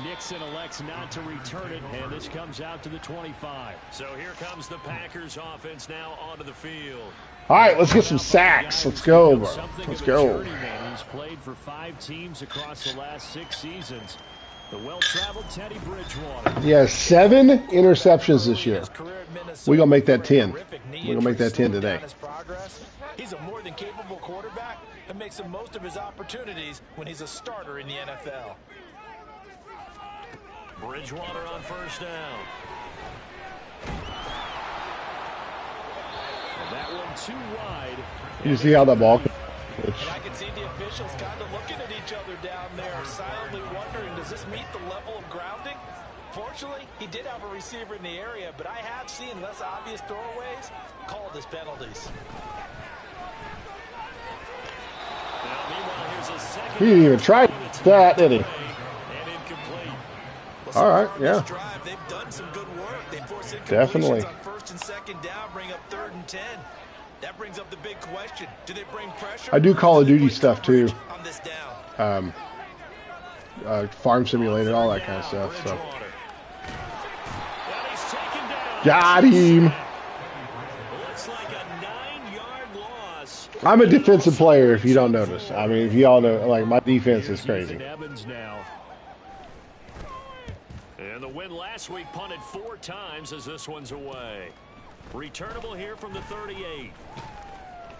Nixon elects not to return it, and this comes out to the 25. So here comes the Packers offense now onto the field. All right, let's get some sacks. Let's go, bro. Let's go. He's played for 5 teams across the last 6 seasons. The well-traveled Teddy Bridgewater. He has 7 interceptions this year. We're going to make that 10. We're going to make that 10 today. He's a more than capable quarterback and makes the most of his opportunities when he's a starter in the NFL. Bridgewater on first down. And that one too wide. You see how that ball? And I can see the officials kind of looking at each other down there, silently wondering, does this meet the level of grounding? Fortunately, he did have a receiver in the area, but I have seen less obvious throwaways called as penalties. Now, meanwhile, here's a second. He didn't even try that, did he? And incomplete. All right, yeah. Drive, they've done some good work. They force Definitely. on 1st and 2nd down, bring up 3rd and 10. That brings up the big question. Do they bring pressure? I do Call of Duty stuff too. On this down? Farm Simulator, all that kind of stuff. So. Got Got him. Looks like a 9-yard loss. I'm a defensive player, if you don't notice. I mean, if you all know, like, my defense is crazy. Evans now. And the win last week punted 4 times as this one's away. Returnable here from the 38.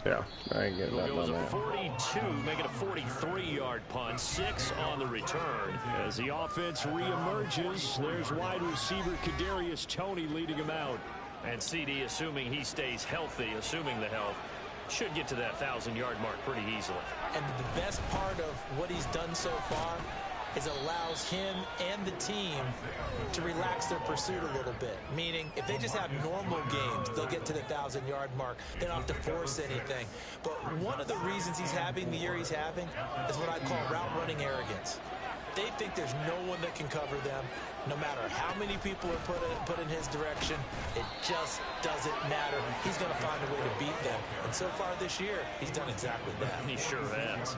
Yeah, I ain't getting that It was on a that. 42, make it a 43-yard punt, 6 on the return. As the offense reemerges, there's wide receiver Kadarius Toney leading him out. And CD, assuming he stays healthy, assuming the health, should get to that 1,000-yard mark pretty easily. And the best part of what he's done so far is it allows him and the team to relax their pursuit a little bit. Meaning, if they just have normal games, they'll get to the 1,000-yard mark. They don't have to force anything. But one of the reasons he's having the year he's having is what I call route running arrogance. They think there's no one that can cover them, no matter how many people are put in his direction. It just doesn't matter. He's going to find a way to beat them. And so far this year, he's done exactly that. He sure has.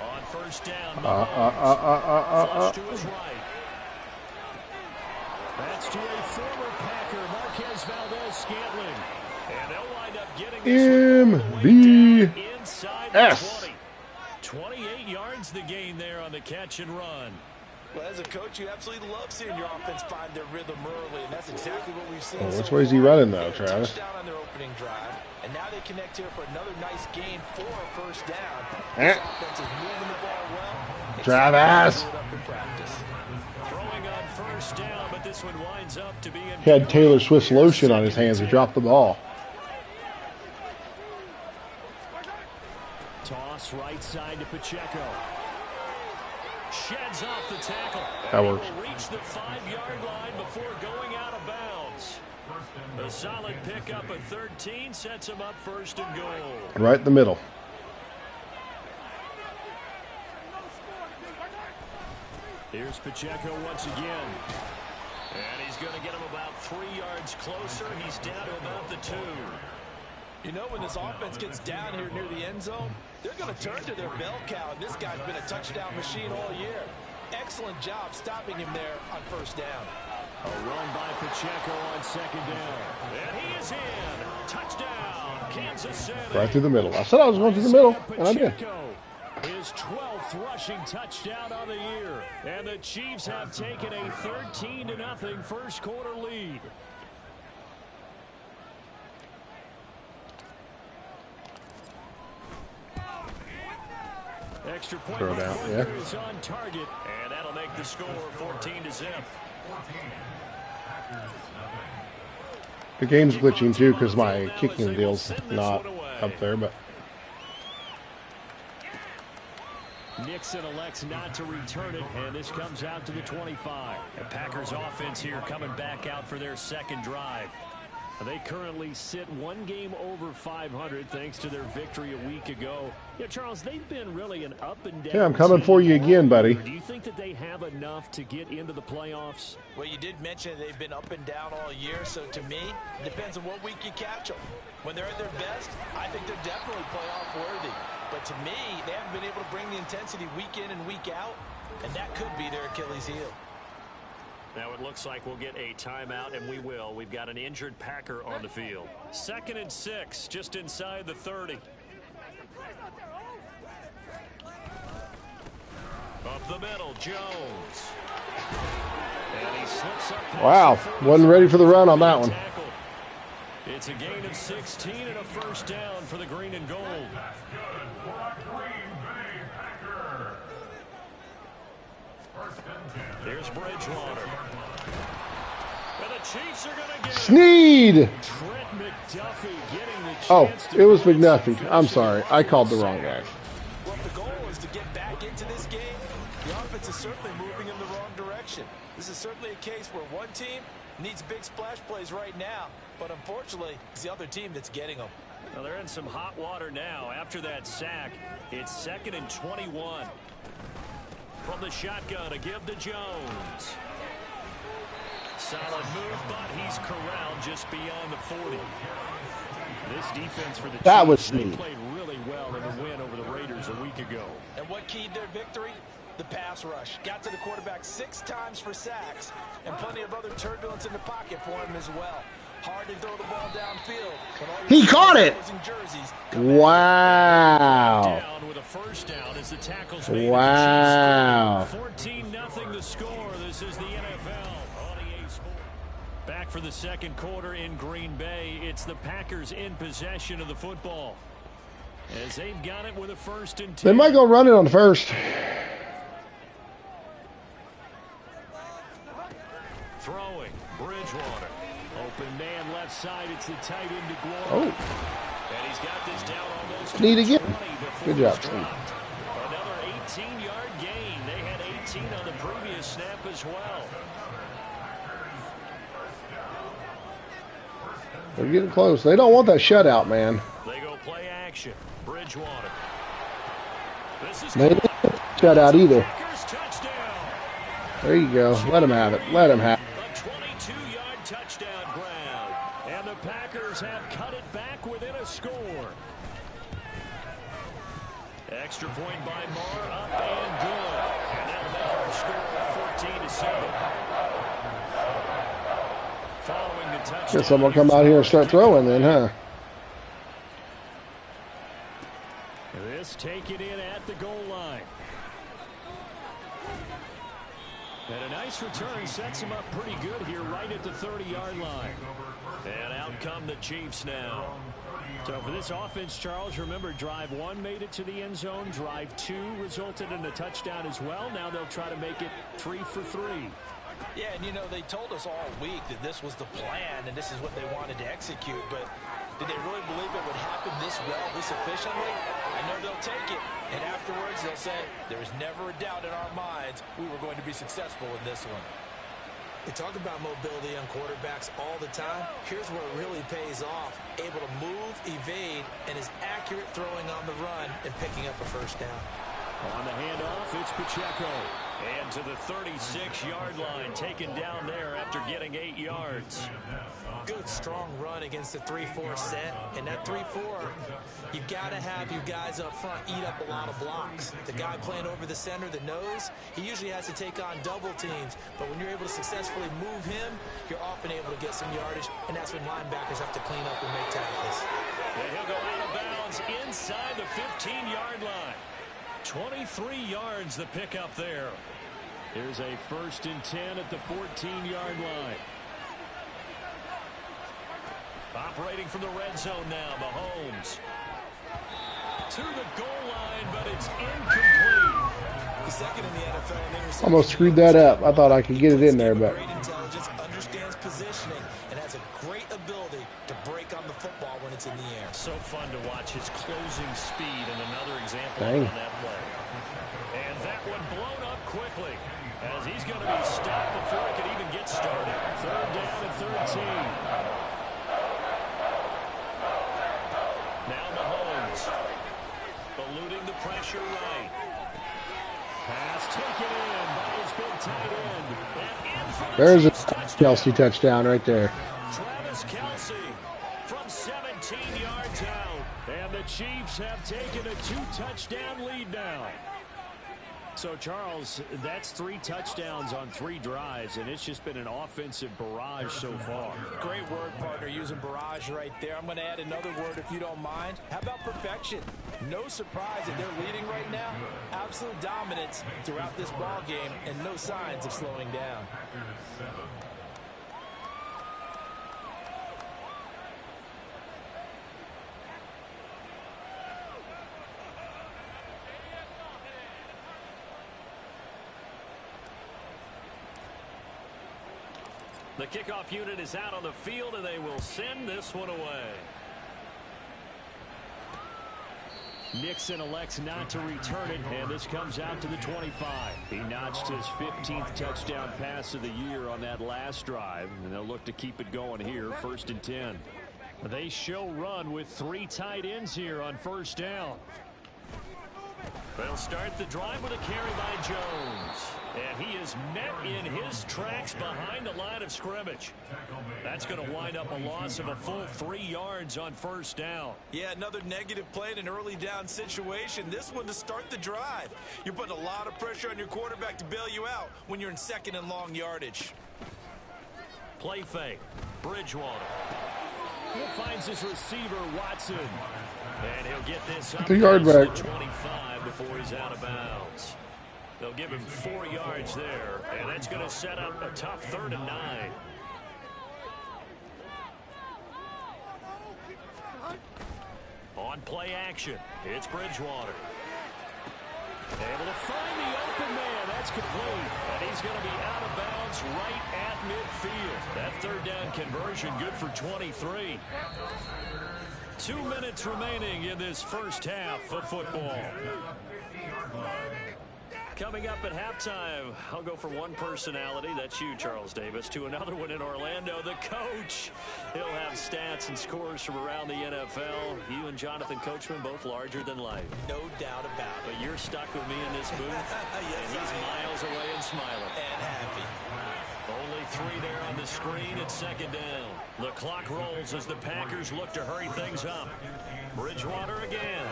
On first down, flush to his right. That's to a former Packer, Marquez Valdez-Scantling. And they'll wind up getting this one all the way down inside the 20. 28 yards the gain there on the catch and run. Well, as a coach, you absolutely love seeing your offense find their rhythm early, and that's exactly what we've seen. Which way is he running though, They Travis? touchdown on their opening drive, and now they connect here for another nice gain for a first down. Eh. This offense is moving the ball well. Travis. It up in practice. Throwing on first down, but this this one winds up to be in. He had Taylor Swift's lotion on his hands. He dropped the ball. Toss right side to Pacheco. Sheds off the tackle. That works. He will reach the 5-yard line before going out of bounds. A solid pickup at 13 sets him up first and goal. Right in the middle. Here's Pacheco once again. And he's going to get him about 3 yards closer. He's down to about the 2. You know, when this offense gets down here near the end zone, they're going to turn to their bell cow, and this guy's been a touchdown machine all year. Excellent job stopping him there on first down. A run by Pacheco on second down. And he is in. Touchdown, Kansas City. Right through the middle. I said I was going through the middle, and I did. His 12th rushing touchdown of the year. And the Chiefs have taken a 13-0 first quarter lead. Extra point Throw down, yeah. is on target, and that'll make the score 14-0. The game's glitching too because my kicking deal's not up there, but Nixon elects not to return it, and this comes out to the 25. The Packers offense here coming back out for their second drive. They currently sit 1 game over 500 thanks to their victory a week ago. Yeah, Charles, they've been really an up and down. yeah, I'm coming for you again, buddy. Do you think that they have enough to get into the playoffs? Well, you did mention they've been up and down all year, so to me, it depends on what week you catch them. When they're at their best, I think they're definitely playoff worthy. But to me, they haven't been able to bring the intensity week in and week out, and that could be their Achilles heel. Now it looks like we'll get a timeout, and we will. We've got an injured Packer on the field. 2nd and 6, just inside the 30. Up the middle, Jones. And he slips up. Wow, wasn't ready for the run on that one. It's a gain of 16 and a first down for the green and gold. Here's Bridgewater. And the Chiefs are going to get Sneed! Trent McDuffie getting the chance. Oh, it was McNuffie. I'm sorry. I called the wrong guy. Well, if the goal is to get back into this game, the offense is certainly moving in the wrong direction. This is certainly a case where one team needs big splash plays right now, but unfortunately, it's the other team that's getting them. Well, they're in some hot water now. After that sack, it's 2nd and 21. From the shotgun, a give to Jones. Solid move, but he's corralled just beyond the 40. This defense for the That was Chiefs, they sneaky. played really well in the win over the Raiders a week ago. And what keyed their victory? The pass rush. Got to the quarterback 6 times for sacks, and plenty of other turbulence in the pocket for him as well. Hard to throw the ball downfield. He caught it! Wow. Down with a first down as the tackles made. Wow. 14-0 the score. This is the NFL on EA Sports. Back for the second quarter in Green Bay. It's the Packers in possession of the football, as they've got it with a 1st and 10. They might go run it on the first. Throwing, Bridgewater. Open man left side. It's the tight end to Guar. Oh. And he's got this down almost. Sneed again. Good job, Sneed. Sneed. Another 18-yard gain. They had 18 on the previous snap as well. They're getting close. They don't want that shutout, man. They go play action. Bridgewater. This is They didn't get shutout either. Packers touchdown. There you go. Let him have it. Let him have it. A 22-yard touchdown grab. And the Packers have cut it back within a score. Extra point by Marr, up and good. And that'll make our score 14-7. Following the touchdown. Guess I'm going to come out here and start throwing then, huh? This taken in at the goal line. And a nice return sets him up pretty good here right at the 30-yard line. And out come the Chiefs now. So for this offense, Charles, remember, drive 1 made it to the end zone. Drive 2 resulted in a touchdown as well. Now they'll try to make it 3 for 3. Yeah, and you know, they told us all week that this was the plan and this is what they wanted to execute, but did they really believe it would happen this well, this efficiently? I know they'll take it, and afterwards they'll say, there was never a doubt in our minds we were going to be successful in this one. They talk about mobility on quarterbacks all the time. Here's where it really pays off. Able to move, evade, and is accurate throwing on the run and picking up a first down. On the handoff, it's Pacheco. And to the 36-yard line, taken down there after getting 8 yards. Good, strong run against the 3-4 set. And that 3-4, you've got to have you guys up front eat up a lot of blocks. The guy playing over the center, the nose, he usually has to take on double teams. But when you're able to successfully move him, you're often able to get some yardage. And that's when linebackers have to clean up and make tackles. And he'll go out of bounds inside the 15-yard line. 23 yards the pickup there. Here's a 1st and 10 at the 14-yard line. Operating from the red zone now, Mahomes. To the goal line, but it's incomplete. He's second in the NFL in interception. Almost screwed that up. I thought I could get it in there, but Great intelligence, understands positioning, and has a great ability to break on the football when it's in the air. So fun to watch his closing speed, and another example Dang. on that play. And that one blown up quickly, as he's going to be stopped before it could even get started. 3rd down and 13. Now Mahomes, eluding the pressure right. Pass taken in by his big tight end. And in for the there's a Chiefs touchdown. Kelsey touchdown right there. Travis Kelce from 17 yards out. And the Chiefs have taken a 2-touchdown lead now. So, Charles, that's 3 touchdowns on 3 drives, and it's just been an offensive barrage so far. Great word, partner, using barrage right there. I'm going to add another word if you don't mind. How about perfection? No surprise that they're leading right now. Absolute dominance throughout this ball game and no signs of slowing down. The kickoff unit is out on the field, and they will send this one away. Nixon elects not to return it, and this comes out to the 25. He notched his 15th touchdown pass of the year on that last drive, and they'll look to keep it going here, 1st and 10. They show run with 3 tight ends here on 1st down. They'll start the drive with a carry by Jones. And he is met in his tracks behind the line of scrimmage. That's going to wind up a loss of a full 3 yards on 1st down. Yeah, another negative play in an early down situation. This one to start the drive. You're putting a lot of pressure on your quarterback to bail you out when you're in 2nd and long yardage. Play fake. Bridgewater. He finds his receiver, Watson. And he'll get this up 2 yard to back. 25 before he's out of bounds. They'll give him 4 yards there, and that's going to set up a tough 3rd and 9. On play action, it's Bridgewater. Able to find the open man. That's complete. And he's going to be out of bounds right at midfield. That 3rd down conversion good for 23. 2 minutes remaining in this first half of football. Coming up at halftime, I'll go from one personality, that's you, Charles Davis, to another one in Orlando, the coach. He'll have stats and scores from around the NFL. You and Jonathan Coachman, both larger than life. No doubt about it. But you're stuck with me in this booth, Yes, and he's miles away and smiling. And happy. Only 3 there on the screen at 2nd down. The clock rolls as the Packers look to hurry things up. Bridgewater again.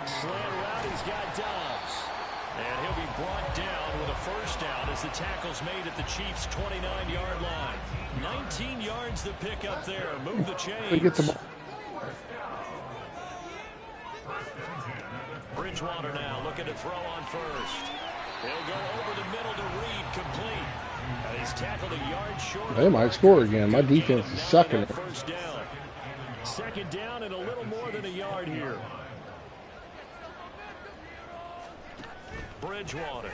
Slant route, he's got Dobbs. And he'll be brought down with a 1st down as the tackle's made at the Chiefs' 29-yard line. 19 yards the pick up there. Move the chains. He gets the ball. Bridgewater now looking to throw on 1st. He'll go over the middle to Reed, complete. And he's tackled a yard short. They might score again. My defense is sucking it. 1st down. 2nd down and a little more than a yard here. Bridgewater.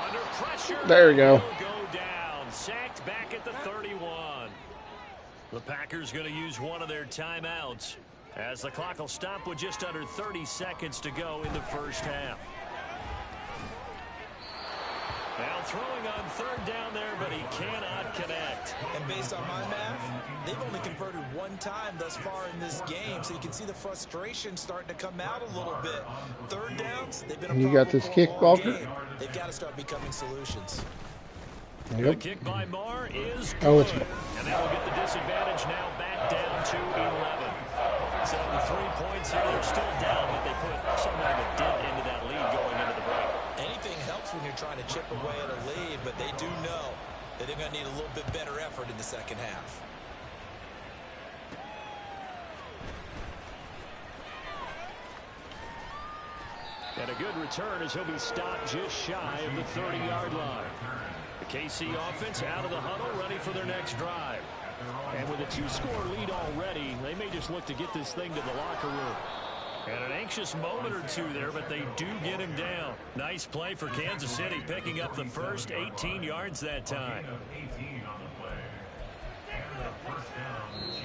Under pressure. pressure. There we go. He'll go down. Sacked back at the 31. The Packers going to use one of their timeouts as the clock will stop with just under 30 seconds to go in the first half. Now throwing on third down there, but he cannot connect. And based on my math, they've only converted one time thus far in this game, so you can see the frustration starting to come out a little bit. Third downs, they've been a You got problem this for kick, all Walker? game. They've got to start becoming solutions. The Yep. kick by Marr is good. Oh, it's and that will get the disadvantage now back down to 11. So the 3 points here, they're still down, but they put somewhat of a dent into that lead going into the break. Anything helps when you're trying to chip away at a lead, but they do know that they're going to need a little bit better effort in the second half. And a good return as he'll be stopped just shy of the 30-yard line. The KC offense out of the huddle, ready for their next drive. And with a 2-score lead already, they may just look to get this thing to the locker room. And an anxious moment or two there, but they do get him down. Nice play for Kansas City, picking up the first 18 yards that time.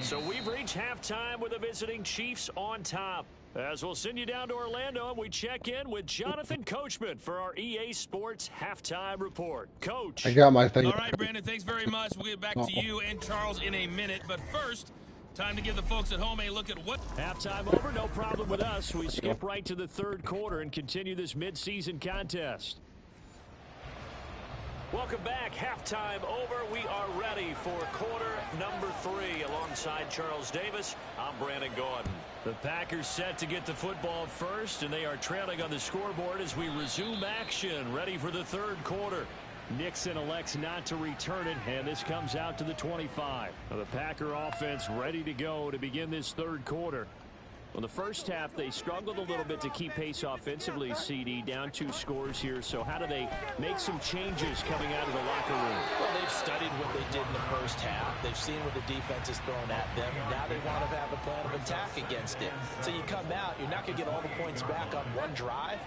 So we've reached halftime with the visiting Chiefs on top. As we'll send you down to Orlando, and we check in with Jonathan Coachman for our EA Sports Halftime Report. Coach. I got my thing. All right, Brandon, thanks very much. We'll get back to you and Charles in a minute. But first, time to give the folks at home a look at what... Halftime over, no problem with us. We skip right to the third quarter and continue this midseason contest. Welcome back. Halftime over. We are ready for quarter number 3. Alongside Charles Davis, I'm Brandon Gordon. The Packers set to get the football first, and they are trailing on the scoreboard as we resume action, ready for the third quarter. Nixon elects not to return it, and this comes out to the 25. Now the Packer offense ready to go to begin this third quarter. Well, the first half, they struggled a little bit to keep pace offensively, CD, down 2 scores here. So how do they make some changes coming out of the locker room? Well, they've studied what they did in the first half. They've seen what the defense is throwing at them. Now they want to have a plan of attack against it. So you come out, you're not going to get all the points back on one drive,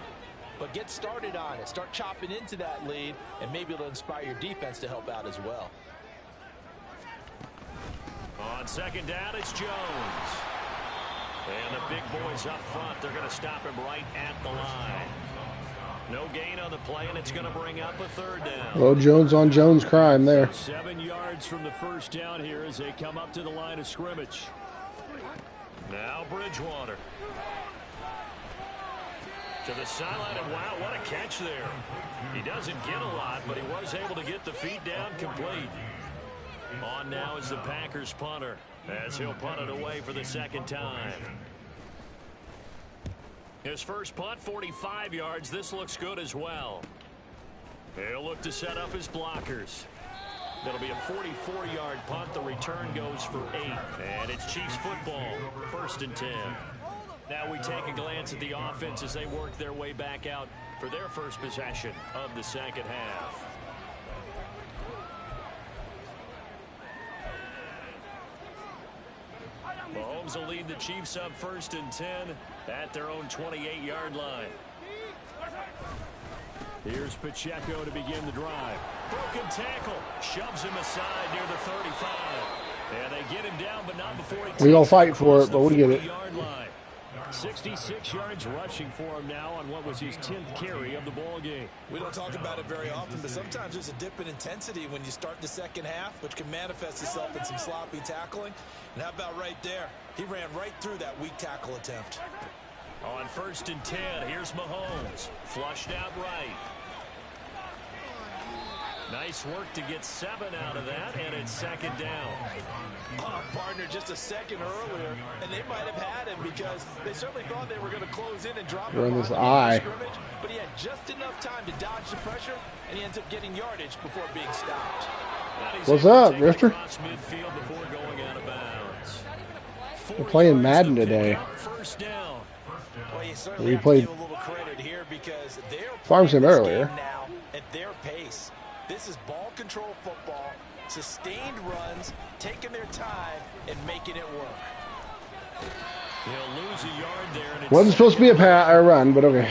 but get started on it. Start chopping into that lead, and maybe it'll inspire your defense to help out as well. On second down, it's Jones. And the big boys up front, they're going to stop him right at the line. No gain on the play, and it's going to bring up a third down. Well, Jones on Jones crime there. 7 yards from the first down here as they come up to the line of scrimmage. Now Bridgewater. To the sideline, and wow, what a catch there. He doesn't get a lot, but he was able to get the feet down complete. On now is the Packers punter, as he'll punt it away for the second time. His first punt, 45 yards. This looks good as well. He'll look to set up his blockers. That'll be a 44-yard punt. The return goes for 8. And it's Chiefs football, 1st and 10. Now we take a glance at the offense as they work their way back out for their first possession of the second half. Mahomes will lead the Chiefs up 1st and 10 at their own 28-yard line. Here's Pacheco to begin the drive. Broken tackle. Shoves him aside near the 35. And they get him down, but not before he... We all fight for it, but we'll get it. 66 yards rushing for him now on what was his 10th carry of the ball game. We don't talk about it very often, but sometimes there's a dip in intensity when you start the second half, which can manifest itself in some sloppy tackling. And how about right there? He ran right through that weak tackle attempt. On 1st and 10, here's Mahomes. Flushed out right. Nice work to get 7 out of that, and it's second down. Oh, partner, just a second earlier, and they might have had him because they certainly thought they were going to close in and drop him Run this behind eye. the scrimmage, but he had just enough time to dodge the pressure, and he ends up getting yardage before being stopped. What's up, Rifter? Midfield before going out of bounds. We're playing Madden today. First down. Well, you certainly We have played to give a little credit here because they're Farm playing Sim this earlier. game now at their pace. This is ball control football, sustained runs, taking their time and making it work. He'll lose a yard there. And it's Wasn't supposed to be a run, but okay.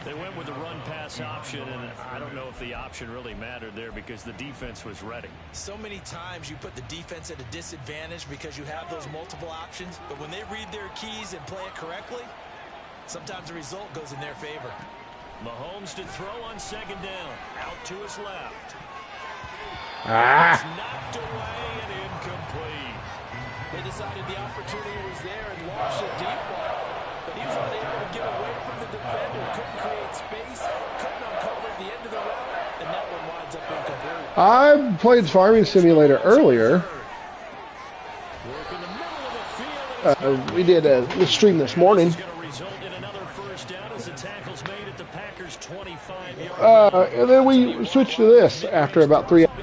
They went with the run run-pass option, and I don't know if the option really mattered there because the defense was ready. So many times you put the defense at a disadvantage because you have those multiple options, but when they read their keys and play it correctly, sometimes the result goes in their favor. Mahomes to throw on second down. Out to his left. Ah! It's knocked away and incomplete. They decided the opportunity was there and launched a deep ball, but he was unable to get away from the defender, couldn't create space, couldn't uncover at the end of the route, and that one winds up incomplete. I played Farming Simulator earlier. Work in the middle of the field. We did a stream this morning. It's going to result in another first down as the tackle's made at the Packers' 25-yard And then we switched to this after about 3 hours.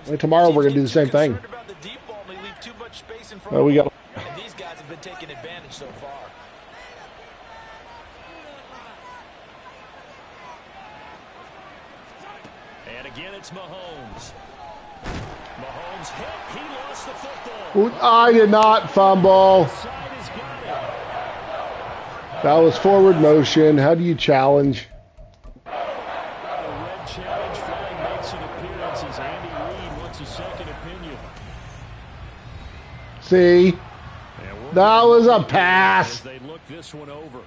So tomorrow we're going to do the same thing. We got. And these guys have been taking advantage so far. And again, it's Mahomes. Mahomes hit. He lost the football. I did not fumble. Side has got it. That was forward motion. How do you challenge? The red challenge flag makes an appearance as Andy Reid wants a second opinion. See? That was a pass. As they look this one over.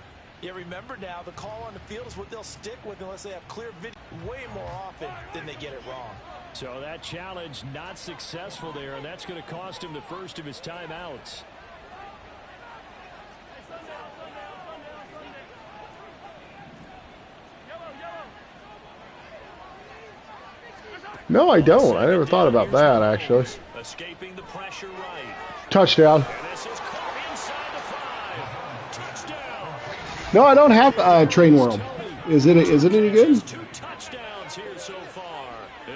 Yeah, remember now, the call on the field is what they'll stick with unless they have clear video way more often than they get it wrong. So that challenge not successful there, and that's going to cost him the first of his timeouts. No, I don't. I never thought about that, actually. Escaping the pressure right. Touchdown. And this is caught inside the 5. Touchdown. No, I don't have Train World. Is it any good? 2 touchdowns here so far.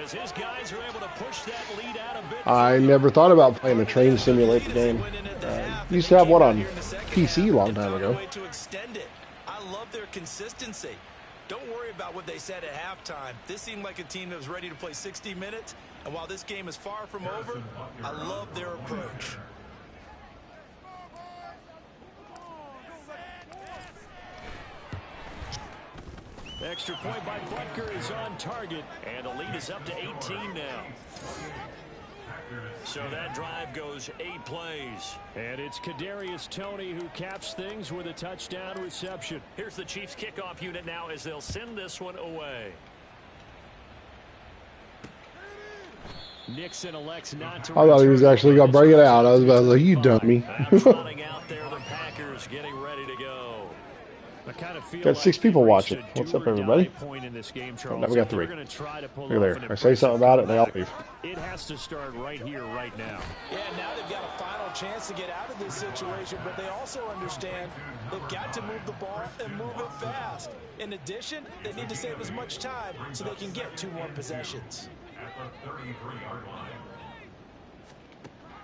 As his guys are able to push that lead out a bit. I never thought about playing a train simulator game. Used to have one on PC a long time ago. To extend it. I love their consistency. Don't worry about what they said at halftime. This seemed like a team that was ready to play 60 minutes. And while this game is far from over, I love their approach. Extra point by Butker is on target, and the lead is up to 18 now. So that drive goes 8 plays. And it's Kadarius Toney who caps things with a touchdown reception. Here's the Chiefs kickoff unit now as they'll send this one away. Nixon elects not to. I thought he was actually going to bring it out. I was about to say, you dummy. Trotting out there, the Packers getting ready to go. I kind of feel Got 6 like people they've watching. reached a What's up, do or everybody? die point in this game, Oh, Charles. now we got 3. They're gonna try to pull Look off there. an I say something about it, and they all leave. It has to start right here, right now. Yeah, now they've got a final chance to get out of this situation, but they also understand they've got to move the ball and move it fast. In addition, they need to save as much time so they can get 2 more possessions.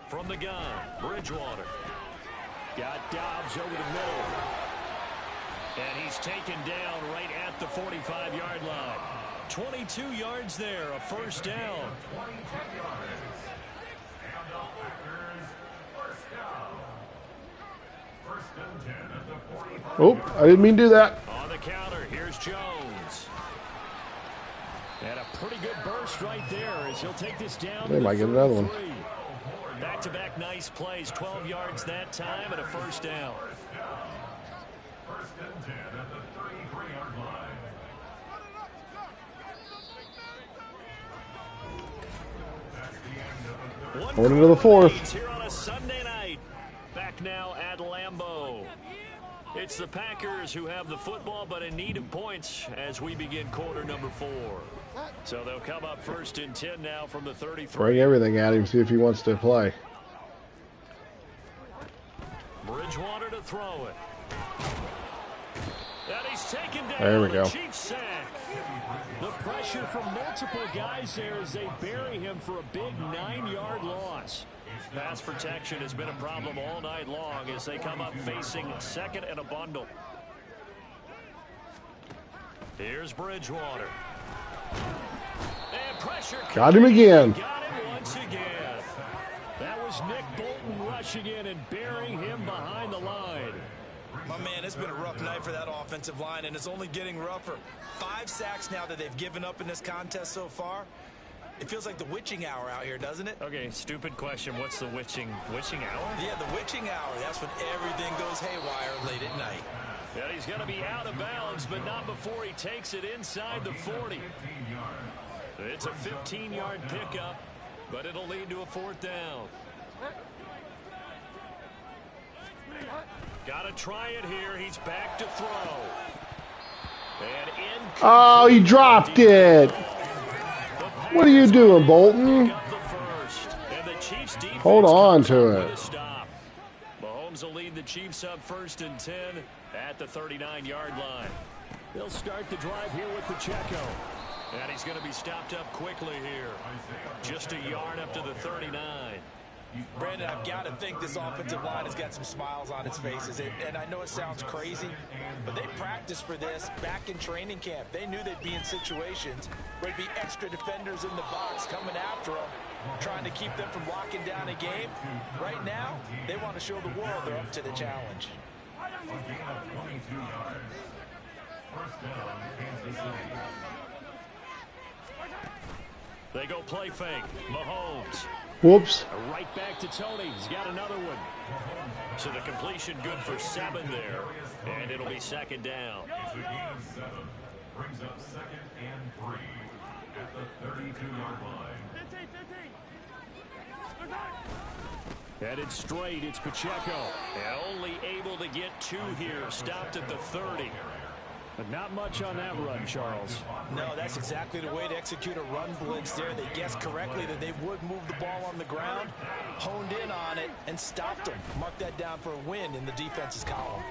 From the gun, Bridgewater. Got Dobbs over the middle. And he's taken down right at the 45-yard line. 22 yards there, a first down. Oh, I didn't mean to do that. On the counter, here's Jones. And a pretty good burst right there as he'll take this down. They might get another one. Back-to-back nice plays, 12 yards that time and a first down. Going into the 4th. Here on a Sunday night. Back now at Lambeau. It's the Packers who have the football, but in need of points as we begin quarter number 4. So they'll come up first and 10 now from the 33. Bring everything at him, see if he wants to play. Bridgewater to throw it. And he's taken down. There we go. The Chiefs sack. The pressure from multiple guys there as they bury him for a big 9-yard loss. Pass protection has been a problem all night long as they come up facing second and a bundle. Here's Bridgewater. And pressure. Got him again. Got him once again. That was Nick Bolton rushing in and burying him behind the line. My man, it's been a rough night for that offensive line, and it's only getting rougher. 5 sacks now that they've given up in this contest so far. It feels like the witching hour out here, doesn't it? Okay, stupid question. What's the witching hour? Yeah, the witching hour. That's when everything goes haywire late at night. Yeah, he's going to be out of bounds, but not before he takes it inside the 40. It's a 15-yard pickup, but it'll lead to a 4th down. Got to try it here. He's back to throw. And in. Oh, he dropped it. What are you doing, Bolton? Hold on to it. Mahomes will lead the Chiefs up 1st and 10 at the 39-yard line. They'll start the drive here with Pacheco. And he's going to be stopped up quickly here. Just a yard up to the 39. Brandon, I've got to think this offensive line has got some smiles on its faces. And I know it sounds crazy, but they practiced for this back in training camp. They knew they'd be in situations where there'd be extra defenders in the box coming after them, trying to keep them from locking down a game. Right now, they want to show the world they're up to the challenge. They go play fake. Mahomes. Whoops. Right back to Tony. He's got another one. So the completion good for 7 there. And it'll be 2nd down. Brings up 2nd and 3 at the 32-yard line. Headed straight, it's Pacheco. And only able to get 2 here. Stopped at the 30. But not much on that run, Charles. No, that's exactly the way to execute a run blitz there. They guessed correctly that they would move the ball on the ground, honed in on it, and stopped them. Mark that down for a win in the defense's column.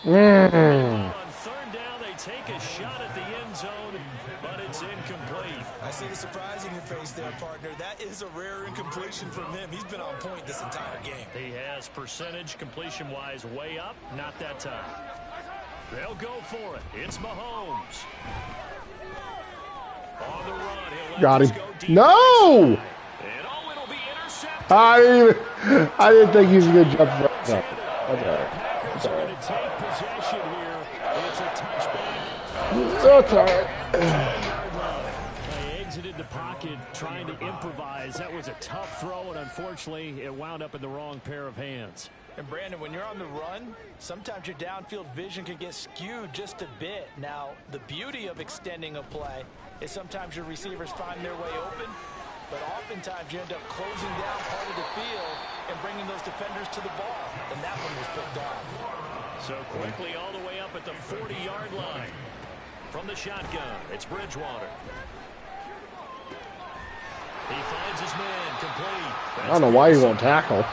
On 3rd down, they take a shot at the end zone, but it's incomplete. I see the surprise in your face there, partner. That is a rare incompletion from him. He's been on point this entire game. He has percentage completion-wise way up, not that time. They'll go for it. It's Mahomes. On the run, he'll let Got this him. go deep No! inside. And it'll be intercepted. I didn't think he was going to jump right. No. That's all right. Packers are going to take possession here. It's a touchback. That's all right. They exited the pocket trying to improvise. That was a tough throw, and unfortunately, it wound up in the wrong pair of hands. And Brandon, when you're on the run, sometimes your downfield vision can get skewed just a bit. Now, the beauty of extending a play is sometimes your receivers find their way open, but oftentimes you end up closing down part of the field and bringing those defenders to the ball. And that one was picked off. So quickly all the way up at the 40-yard line. From the shotgun, it's Bridgewater. He finds his man complete. I don't know why he won't tackle.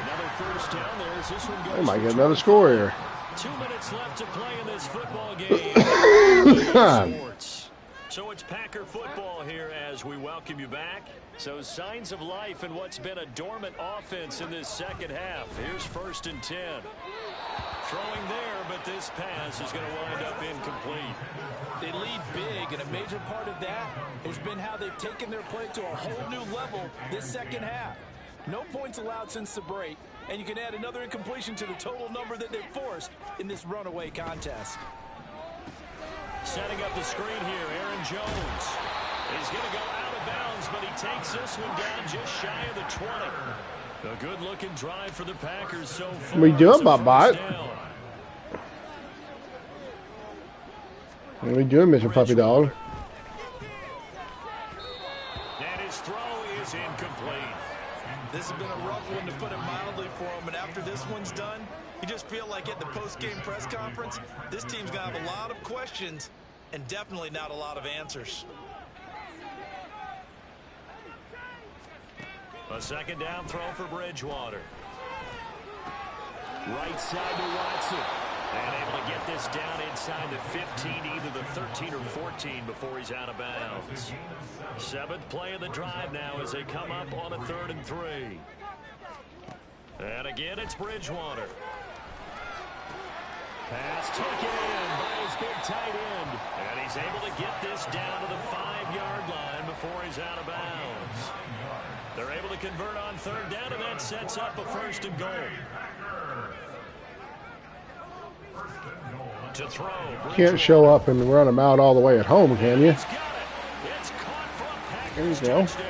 Another 1st down there as this one goes. They might get another score here. 2 minutes left to play in this football game. Sports. So it's Packer football here as we welcome you back. So signs of life in what's been a dormant offense in this 2nd half. Here's 1st and 10. Throwing there, but this pass is going to wind up incomplete. They lead big, and a major part of that has been how they've taken their play to a whole new level this 2nd half. No points allowed since the break, and you can add another incompletion to the total number that they've forced in this runaway contest. Setting up the screen here, Aaron Jones. He's going to go out of bounds, but he takes this one down just shy of the 20. A good-looking drive for the Packers so far. What are you doing, Bob-Bot? What are you doing, Mr. Puppy Dog? And his throw is incomplete. This has been a rough one, to put it mildly, for him. And after this one's done, you just feel like at the post-game press conference, this team's going to have a lot of questions and definitely not a lot of answers. A 2nd down throw for Bridgewater. Right side to Watson. And able to get this down inside the 15, either the 13 or 14 before he's out of bounds. 7th play of the drive now as they come up on a 3rd and 3. And again, it's Bridgewater. Pass taken in by his big tight end. And he's able to get this down to the 5-yard line before he's out of bounds. They're able to convert on 3rd down, and that sets up a 1st and goal. To throw. Can't show up and run them out all the way at home, can you? He's got it. It's caught for a There you Packers go. touchdown.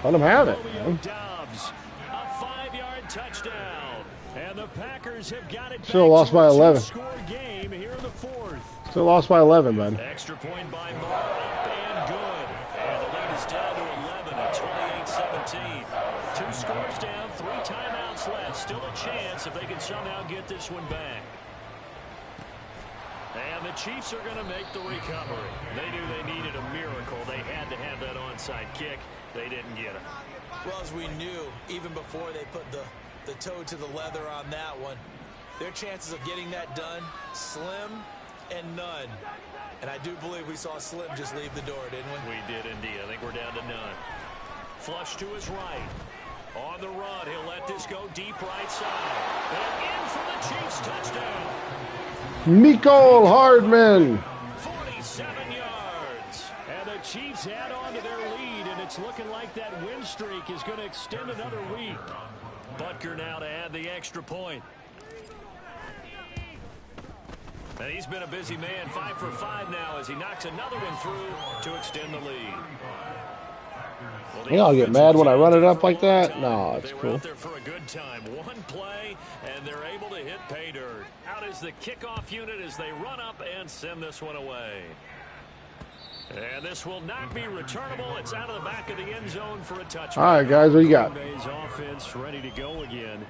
Let them have it, Romeo man. Doubs, a 5-yard touchdown. And the Packers have got it Still back lost to by a 11. two-score game here in the fourth. Still lost by 11, man. Extra point by Moore, up and good. And the lead is down to 11 at 28-17. 2 scores down, 3 timeouts left. Still a chance if they can somehow get this one back. And the Chiefs are going to make the recovery. They knew they needed a miracle. They had to have that onside kick. They didn't get it. Well, as we knew, even before they put the toe to the leather on that one, their chances of getting that done, slim and none. And I do believe we saw Slim just leave the door, didn't we? We did indeed. I think we're down to none. Flush to his right. On the run, he'll let this go deep right side. And in for the Chiefs touchdown. Nicole Hardman. 47 yards. And the Chiefs add on to their lead, and it's looking like that win streak is going to extend another week. Butker now to add the extra point. And he's been a busy man, 5 for 5 now as he knocks another one through to extend the lead. Well, Yeah, I'll get mad when I run it up like that. No, it's they were cool. out there for a good time. One play, and they're able to hit pay dirt. Out is the kickoff unit as they run up and send this one away. And this will not be returnable. It's out of the back of the end zone for a touchdown. All right, guys, what you got? Green Bay's offense ready to go again.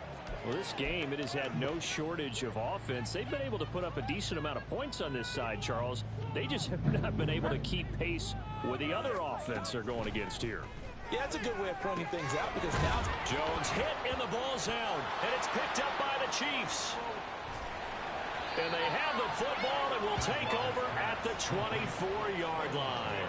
Well, this game, it has had no shortage of offense. They've been able to put up a decent amount of points on this side, Charles. They just have not been able to keep pace with the other offense they're going against here. Yeah, that's a good way of pointing things out because now Jones hit and the ball's out, and it's picked up by the Chiefs. And they have the football and will take over at the 24-yard line.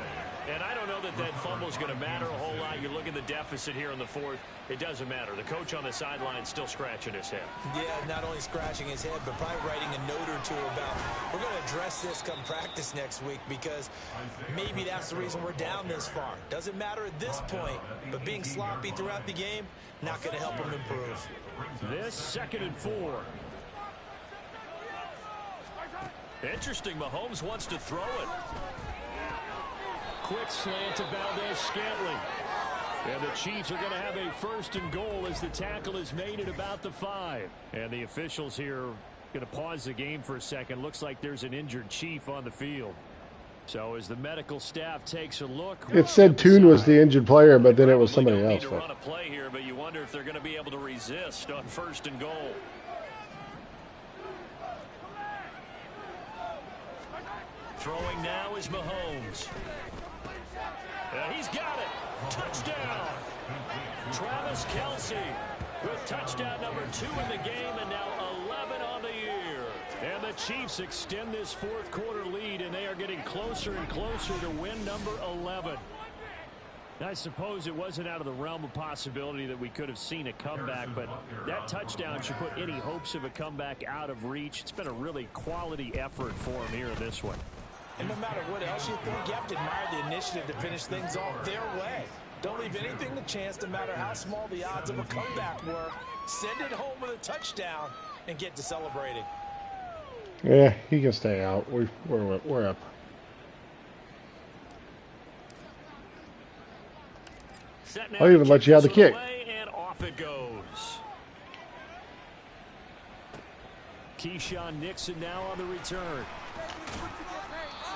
And I don't know that that fumble is going to matter a whole lot. You look at the deficit here in the fourth. It doesn't matter. The coach on the sideline still scratching his head. Yeah, not only scratching his head, but probably writing a note or two about, we're going to address this come practice next week because maybe that's the reason we're down this far. Doesn't matter at this point, but being sloppy throughout the game, not going to help him improve. This 2nd and 4. Interesting, Mahomes wants to throw it. Quick slant to Valdez-Scantling. And the Chiefs are going to have a 1st and goal as the tackle is made at about the 5. And the officials here going to pause the game for a second. Looks like there's an injured Chief on the field. So as the medical staff takes a look. It said Toon was the injured player, but then it was somebody don't need else. to run a play here, but you wonder if they're going to be able to resist on 1st and goal. Throwing now is Mahomes. He's got it. Touchdown. Travis Kelce with touchdown number 2 in the game and now 11 on the year. And the Chiefs extend this 4th quarter lead, and they are getting closer and closer to win number 11. I suppose it wasn't out of the realm of possibility that we could have seen a comeback, but that touchdown should put any hopes of a comeback out of reach. It's been a really quality effort for him here in this one. And no matter what else you think, you have to admire the initiative to finish things off their way. Don't leave anything to chance, no matter how small the odds of a comeback were. Send it home with a touchdown and get to celebrating. Yeah, he can stay out. We're up. I'll even let you have the kick. And off it goes. Keyshawn Nixon now on the return.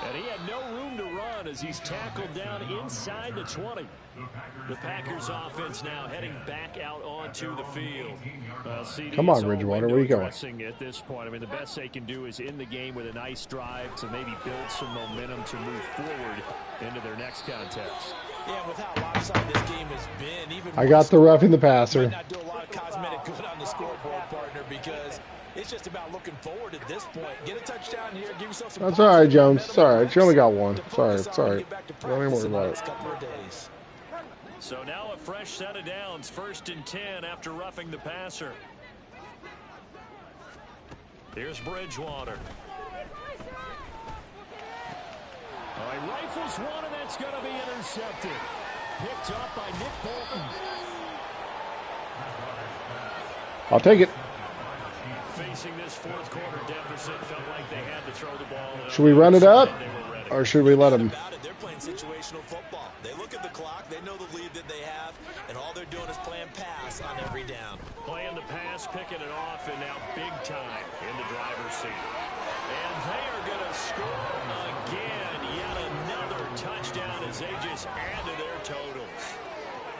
And he had no room to run as he's tackled down inside the 20. The Packers offense now heading back out onto the field. Come on, Bridgewater, where are you going? At this point, I mean, the best they can do is end the game with a nice drive to maybe build some momentum to move forward into their next contest. Yeah, with how lopsided this game has been, even I got the roughing the passer. might not do a lot of cosmetic good on the scoreboard, partner, because it's just about looking forward at this point. Get a touchdown here, give yourself some. That's all right, Jones. It's all right. You only got one. Sorry, sorry. Don't even worry about it. So now a fresh set of downs, 1st and 10 after roughing the passer. Here's Bridgewater. All right, rifles one, and that's going to be intercepted. Picked up by Nick Bolton. I'll take it. Facing this fourth quarter deficit, felt like they had to throw the ball. Should we run it up, or should we let them? They're playing situational football. They look at the clock, they know the lead that they have, and all they're doing is playing pass on every down. Playing the pass, picking it off, and now big time in the driver's seat. And they are going to score again. Yet another touchdown as they just add to their totals.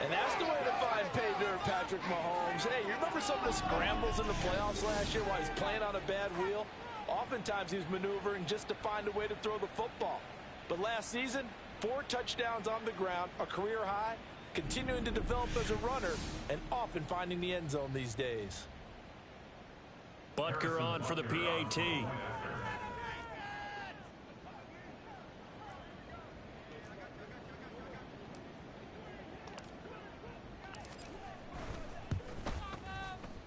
And that's the way to find pay dirt, Patrick Mahomes. Hey, you remember some of the scrambles in the playoffs last year while he's playing on a bad wheel? Oftentimes he's maneuvering just to find a way to throw the football. But last season, 4 touchdowns on the ground, a career high, continuing to develop as a runner, and often finding the end zone these days. Butker on for the PAT.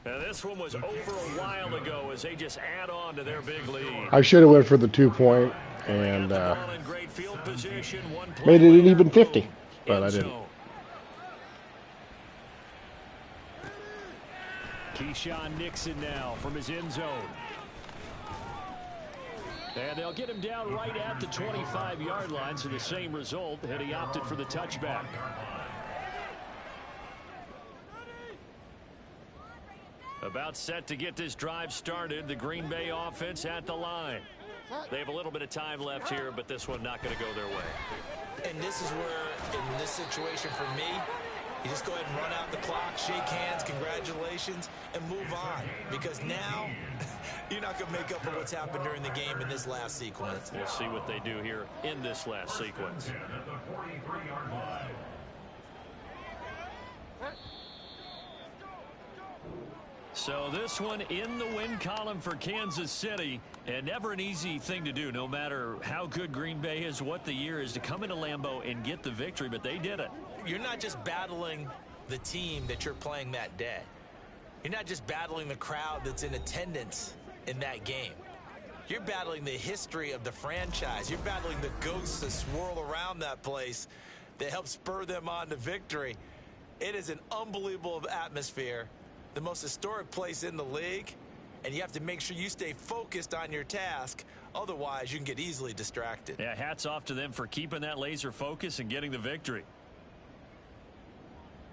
Now this one was over a while ago as they just add on to their big lead. I should have went for the 2-point and made it an even 50, but I didn't. Keyshawn Nixon now from his end zone. And they'll get him down right at the 25-yard line, so the same result, and he opted for the touchback. About set to get this drive started. The Green Bay offense at the line. They have a little bit of time left here, but this one not going to go their way. And this is where, in this situation for me, you just go ahead and run out the clock, shake hands, congratulations, and move on. Because now, you're not going to make up for what's happened during the game in this last sequence. We'll see what they do here in this last sequence. So this one in the win column for Kansas City, and never an easy thing to do, no matter how good Green Bay is, what the year is, to come into Lambeau and get the victory, but they did it. You're not just battling the team that you're playing that day. You're not just battling the crowd that's in attendance in that game. You're battling the history of the franchise. You're battling the ghosts that swirl around that place that help spur them on to victory. It is an unbelievable atmosphere. The most historic place in the league, and you have to make sure you stay focused on your task. Otherwise, you can get easily distracted. Yeah, hats off to them for keeping that laser focus and getting the victory.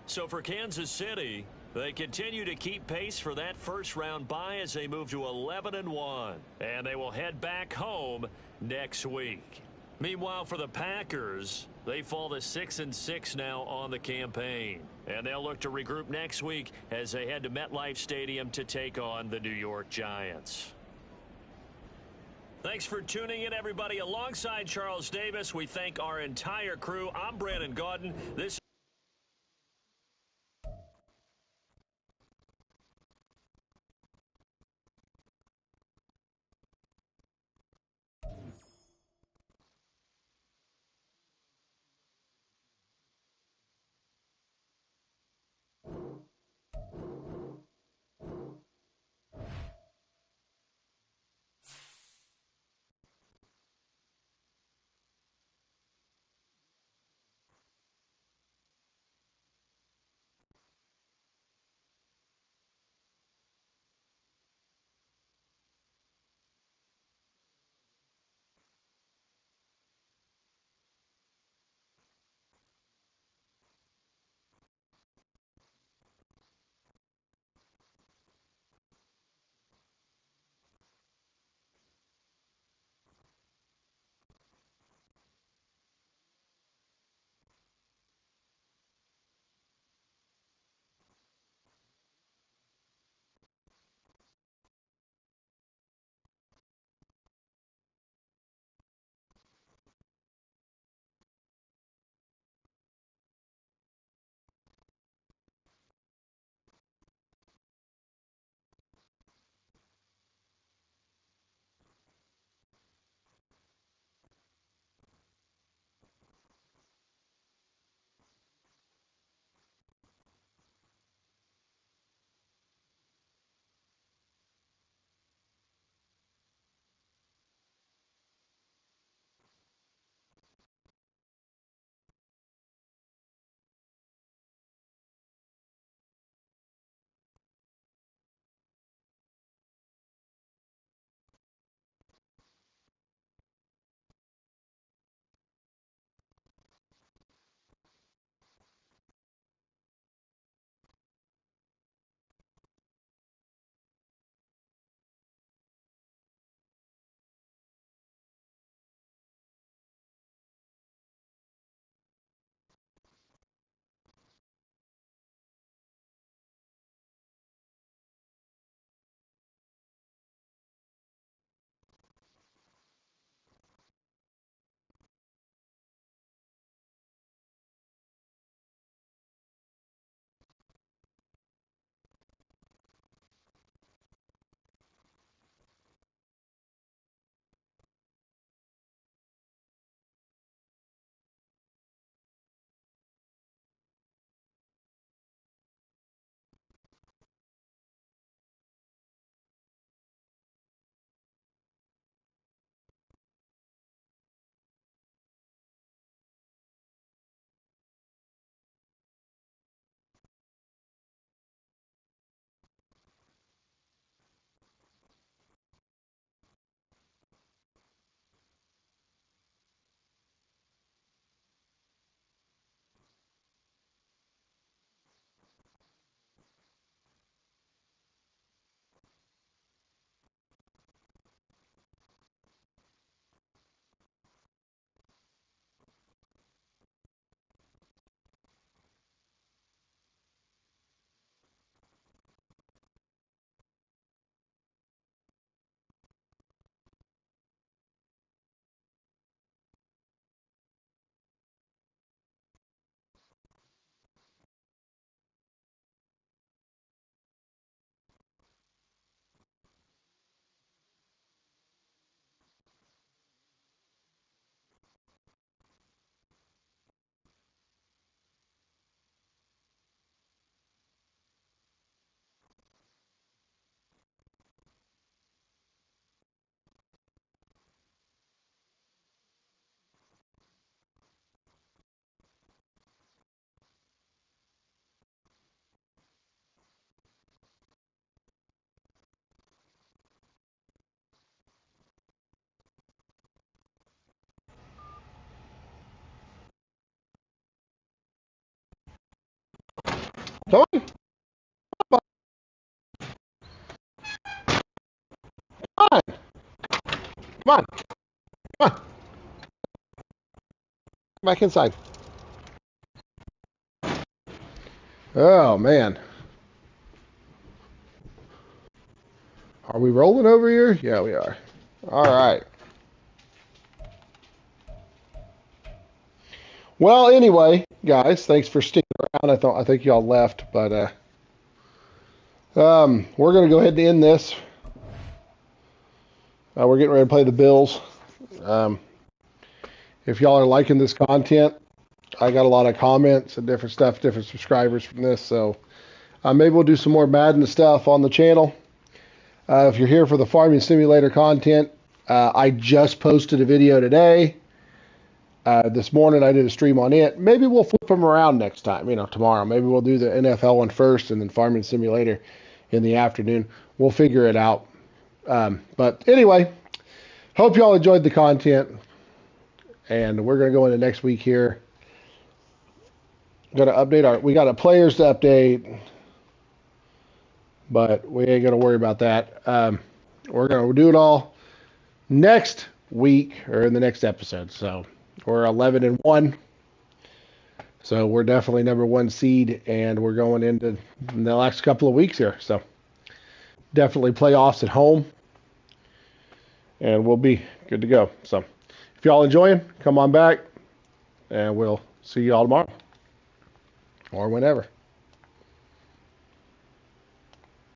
So for Kansas City, they continue to keep pace for that first-round bye as they move to 11-1, and they will head back home next week. Meanwhile, for the Packers, they fall to 6-6 now on the campaign. And they'll look to regroup next week as they head to MetLife Stadium to take on the New York Giants. Thanks for tuning in, everybody. Alongside Charles Davis, we thank our entire crew. I'm Brandon Gaudin. This Come on. Come on. Come on. Come on. Back inside. Oh, man. Are we rolling over here? Yeah, we are. All right. Well, anyway, guys, thanks for sticking around. I think y'all left, but we're gonna go ahead and end this. We're getting ready to play the Bills. If y'all are liking this content, I got a lot of comments and different stuff, different subscribers from this, so maybe we'll do some more Madden stuff on the channel. If you're here for the Farming Simulator content, I just posted a video today. This morning I did a stream on it. Maybe we'll flip them around next time, tomorrow. Maybe we'll do the NFL one first and then Farming Simulator in the afternoon. We'll figure it out. But anyway, hope y'all enjoyed the content. And we're going to go into next week here. Going to update we got players to update, but we ain't going to worry about that. We're going to do it all next week or in the next episode. So we're 11-1. So we're definitely number 1 seed, and we're going into the last couple of weeks here. So definitely playoffs at home, and we'll be good to go. So if y'all enjoying, come on back, and we'll see y'all tomorrow or whenever.